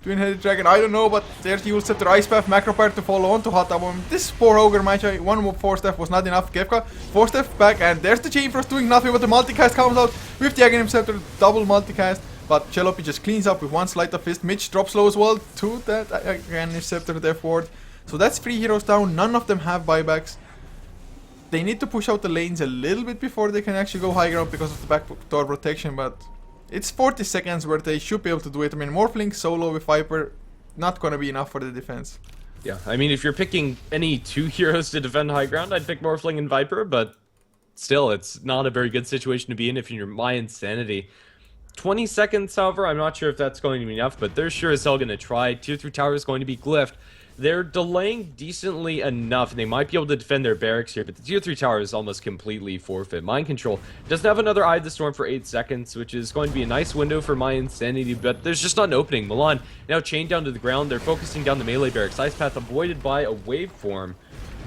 Twin-headed dragon. I don't know, but there's Yule Scepter, Ice Path, Macro Pyre to follow on to Hot Bomb. This poor Ogre Magi. One more Force Staff was not enough. Kefka, Force Staff back, and there's the Chain Frost doing nothing, but the multicast comes out with the Aghanim Scepter. Double multicast. But Jalopy just cleans up with one Sleight of Fist. Mitch drops low as well to that Aghanim Scepter death ward. So that's 3 heroes down. None of them have buybacks. They need to push out the lanes a little bit before they can actually go high ground because of the backdoor protection, but it's 40 seconds where they should be able to do it. I mean, Morphling solo with Viper, not gonna be enough for the defense. Yeah, I mean, if you're picking any 2 heroes to defend high ground, I'd pick Morphling and Viper, but still, it's not a very good situation to be in if you're mYinsanity. 20 seconds, however, I'm not sure if that's going to be enough, but they're sure as hell going to try. Tier 3 tower is going to be glyphed. They're delaying decently enough, and they might be able to defend their barracks here, but the Tier 3 tower is almost completely forfeit. Mind Control doesn't have another Eye of the Storm for 8 seconds, which is going to be a nice window for mYinsanity, but there's just not an opening. Milan now chained down to the ground. They're focusing down the melee barracks. Ice Path avoided by a waveform.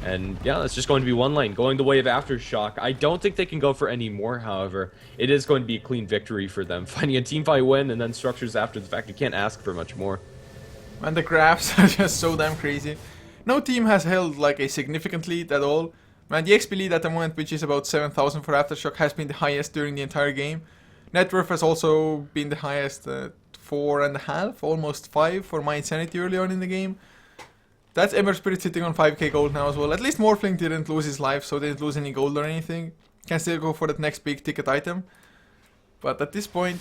And yeah, it's just going to be one lane, going the way of Aftershock. I don't think they can go for any more, however. It is going to be a clean victory for them. Finding a teamfight win and then structures after the fact, you can't ask for much more. And the graphs are just so damn crazy. No team has held like a significant lead at all. Man, the XP lead at the moment, which is about 7,000 for Aftershock, has been the highest during the entire game. Net worth has also been the highest, 4.5, almost 5 for mYinsanity early on in the game. That's Ember Spirit sitting on 5k gold now as well. At least Morphling didn't lose his life, so they didn't lose any gold or anything. Can still go for that next big ticket item. But at this point,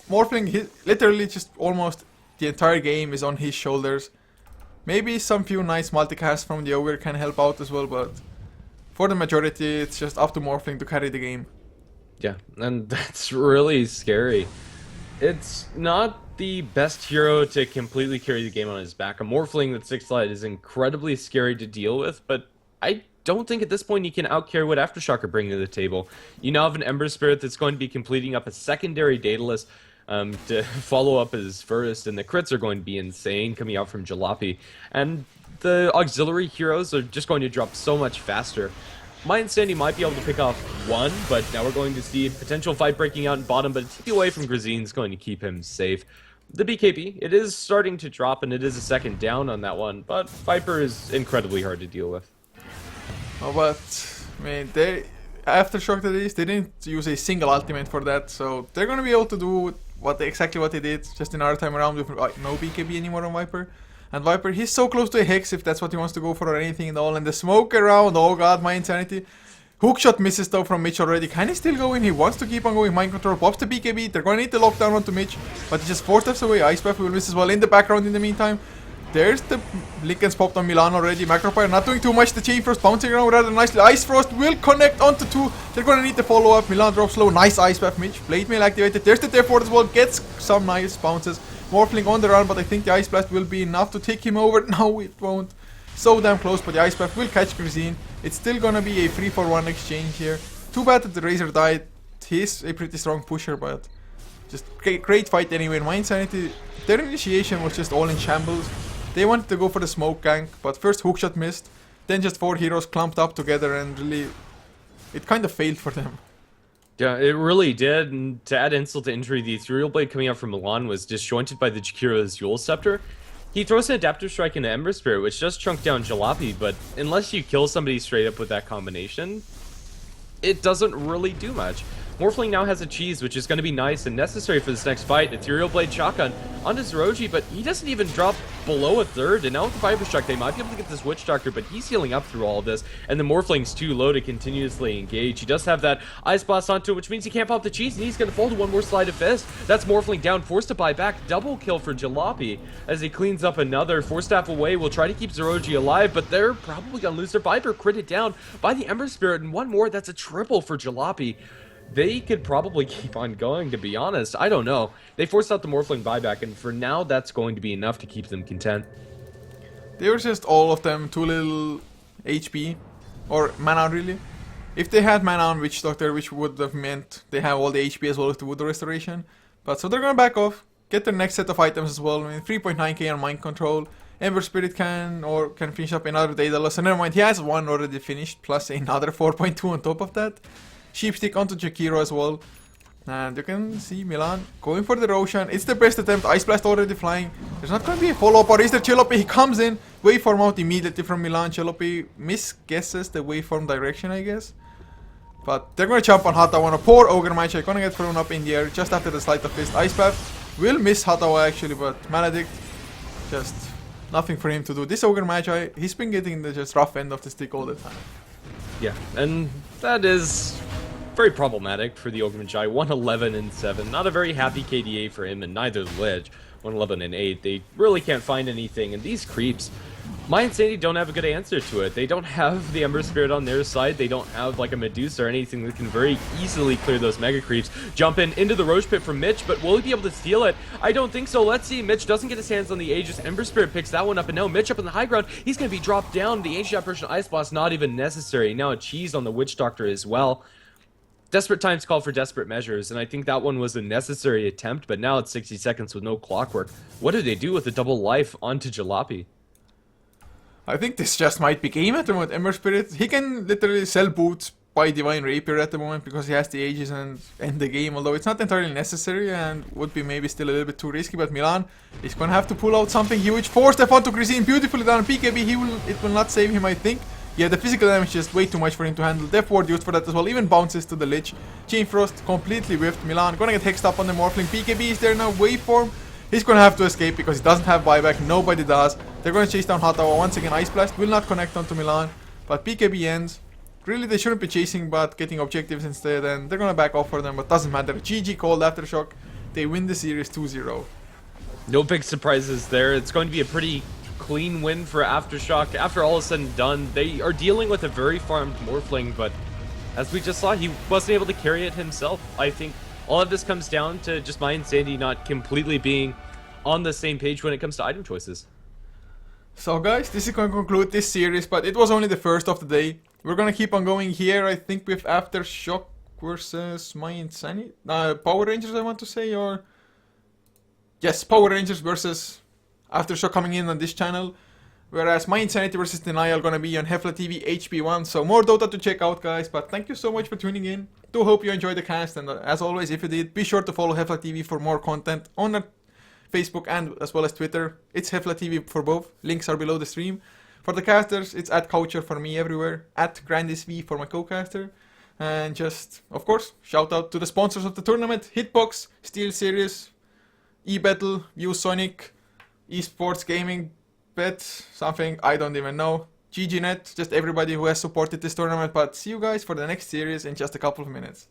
Morphling literally just almost the entire game is on his shoulders. Maybe some few nice multicasts from the Ogre can help out as well, but for the majority, it's just up to Morphling to carry the game. Yeah, and that's really scary. It's not the best hero to completely carry the game on his back. A Morphling that's 6 light is incredibly scary to deal with, but I don't think at this point you can outcarry what Aftershock are bringing to the table. You now have an Ember Spirit that's going to be completing up a secondary Daedalus. to follow up his first, and the crits are going to be insane coming out from Jalopy. And the auxiliary heroes are just going to drop so much faster. mYinsanity might be able to pick off one, but now we're going to see a potential fight breaking out in bottom, but a TP away from Grazine is going to keep him safe. The BKB, it is starting to drop, and it is a second down on that one, but Viper is incredibly hard to deal with. Oh, but, I mean, Aftershock that is, they didn't use a single ultimate for that, so they're gonna be able to do exactly what they did, just another time around with no BKB anymore on Viper. And Viper, he's so close to a Hex if that's what he wants to go for or anything at all. And the smoke around, oh god, mYinsanity. Hookshot misses though from Mitch already. Kinda still going, he wants to keep on going. Mind control pops the BKB, they're gonna need the lockdown onto Mitch. But he's just 4 steps away, Ice Buff will miss as well in the background in the meantime. There's the Linken's popped on Milan already. Macropire not doing too much. The Chain Frost bouncing around rather nicely. Ice Frost will connect onto 2. They're gonna need the follow up. Milan drops low. Nice Ice Buff Mitch. Blade Mail activated. There's the Death Ward as well. Gets some nice bounces. Morphling on the run, but I think the Ice Blast will be enough to take him over. No, it won't. So damn close, but the Ice Buff will catch Grazine. It's still gonna be a 3-for-1 exchange here. Too bad that the Razor died. He's a pretty strong pusher, but just great fight anyway. And mYinsanity, their initiation was just all in shambles. They wanted to go for the smoke gank, but first hookshot missed. Then just 4 heroes clumped up together and really, it kind of failed for them. Yeah, it really did, and to add insult to injury, the Ethereal Blade coming out from Milan was disjointed by the Jakira's Eul Scepter. He throws an Adaptive Strike into Ember Spirit, which does chunk down Jalopy, but unless you kill somebody straight up with that combination, it doesn't really do much. Morphling now has a cheese, which is going to be nice and necessary for this next fight. Ethereal Blade Shotgun onto Zeroji, but he doesn't even drop below a third. And now with the Aftershock, they might be able to get this Witch Doctor, but he's healing up through all of this. And the Morphling's too low to continuously engage. He does have that Ice Blast onto it, which means he can't pop the cheese, and he's going to fall to one more Sleight of Fist. That's Morphling down, forced to buy back. Double kill for Jalopy as he cleans up another. 4 staff away, will try to keep Zeroji alive, but they're probably going to lose their Viper. Critted down by the Ember Spirit, and one more. That's a triple for Jalopy. They could probably keep on going, to be honest. I don't know. They forced out the Morphling buyback, and for now, that's going to be enough to keep them content. They were just all of them too little HP, or mana really. If they had mana on Witch Doctor, which would have meant they have all the HP as well as the Wood Restoration. But so they're gonna back off, get their next set of items as well. I mean, 3.9k on Mind Control. Ember Spirit can finish up another Daedalus. And never mind, he has one already finished, plus another 4.2 on top of that. Sheepstick onto Jakiro as well. And you can see Milan going for the Roshan. It's the best attempt. Ice Blast already flying. There's not going to be a follow-up. Or is there Jalopy? He comes in. Waveform out immediately from Milan. Jalopy misguesses the waveform direction, I guess. But they're going to jump on Hatawa. Poor Ogre Magi going to get thrown up in the air just after the Sleight of Fist. Ice Path will miss Hatawa actually, but Maledict, just nothing for him to do. This Ogre Magi, he's been getting the just rough end of the stick all the time. Yeah, and that is very problematic for the Ogre Magi. 111 and 7. Not a very happy KDA for him, and neither the Lich. 111 and 8. They really can't find anything, and these creeps, mYinsanity don't have a good answer to it. They don't have the Ember Spirit on their side. They don't have like a Medusa or anything that can very easily clear those Mega Creeps. Jump into the Roche Pit from Mitch, but will he be able to steal it? I don't think so. Let's see. Mitch doesn't get his hands on the Aegis. Ember Spirit picks that one up, and now Mitch up on the high ground. He's going to be dropped down. The Ancient Apparition Ice Blast not even necessary. Now a cheese on the Witch Doctor as well. Desperate times call for desperate measures, and I think that one was a necessary attempt, but now it's 60 seconds with no clockwork. What do they do with the double life onto Jalopy? I think this just might be game at the moment. Ember Spirit, he can literally sell boots by Divine Rapier at the moment because he has the Aegis and end the game, although it's not entirely necessary and would be maybe still a little bit too risky. But Milan is gonna have to pull out something huge. 4 step onto Grazine, beautifully done. PKB, it will not save him, I think. Yeah, the physical damage is just way too much for him to handle. Death Ward used for that as well. Even bounces to the Lich. Chain Frost completely whiffed. Milan gonna get hexed up on the Morphling. PKB is there now. Waveform. He's gonna have to escape because he doesn't have buyback. Nobody does. They're gonna chase down Hatawa. Once again, Ice Blast will not connect onto Milan. But PKB ends. Really, they shouldn't be chasing, but getting objectives instead. And they're gonna back off for them, but doesn't matter. GG called Aftershock. They win the series 2-0. No big surprises there. It's going to be a pretty clean win for Aftershock. After all is said and done, they are dealing with a very farmed Morphling, but as we just saw, he wasn't able to carry it himself. I think all of this comes down to just mYinsanity not completely being on the same page when it comes to item choices. So guys, this is going to conclude this series, but it was only the first of the day. We're going to keep on going here, I think, with Aftershock versus mYinsanity. Power Rangers, I want to say, or yes, Power Rangers versus Aftershock coming in on this channel. Whereas mYinsanity versus Denial gonna be on HeflaTV HP1. So more Dota to check out, guys. But thank you so much for tuning in. Do hope you enjoyed the cast. And as always, if you did, be sure to follow HeflaTV for more content on our Facebook and as well as Twitter. It's HeflaTV for both. Links are below the stream. For the casters, it's at Coucher for me everywhere. At GrandisV for my co-caster. And just, of course, shout out to the sponsors of the tournament. Hitbox, Steel Series, eBattle, ViewSonic, Esports Gaming, Bet, something, I don't even know. GGNet, just everybody who has supported this tournament. But see you guys for the next series in just a couple of minutes.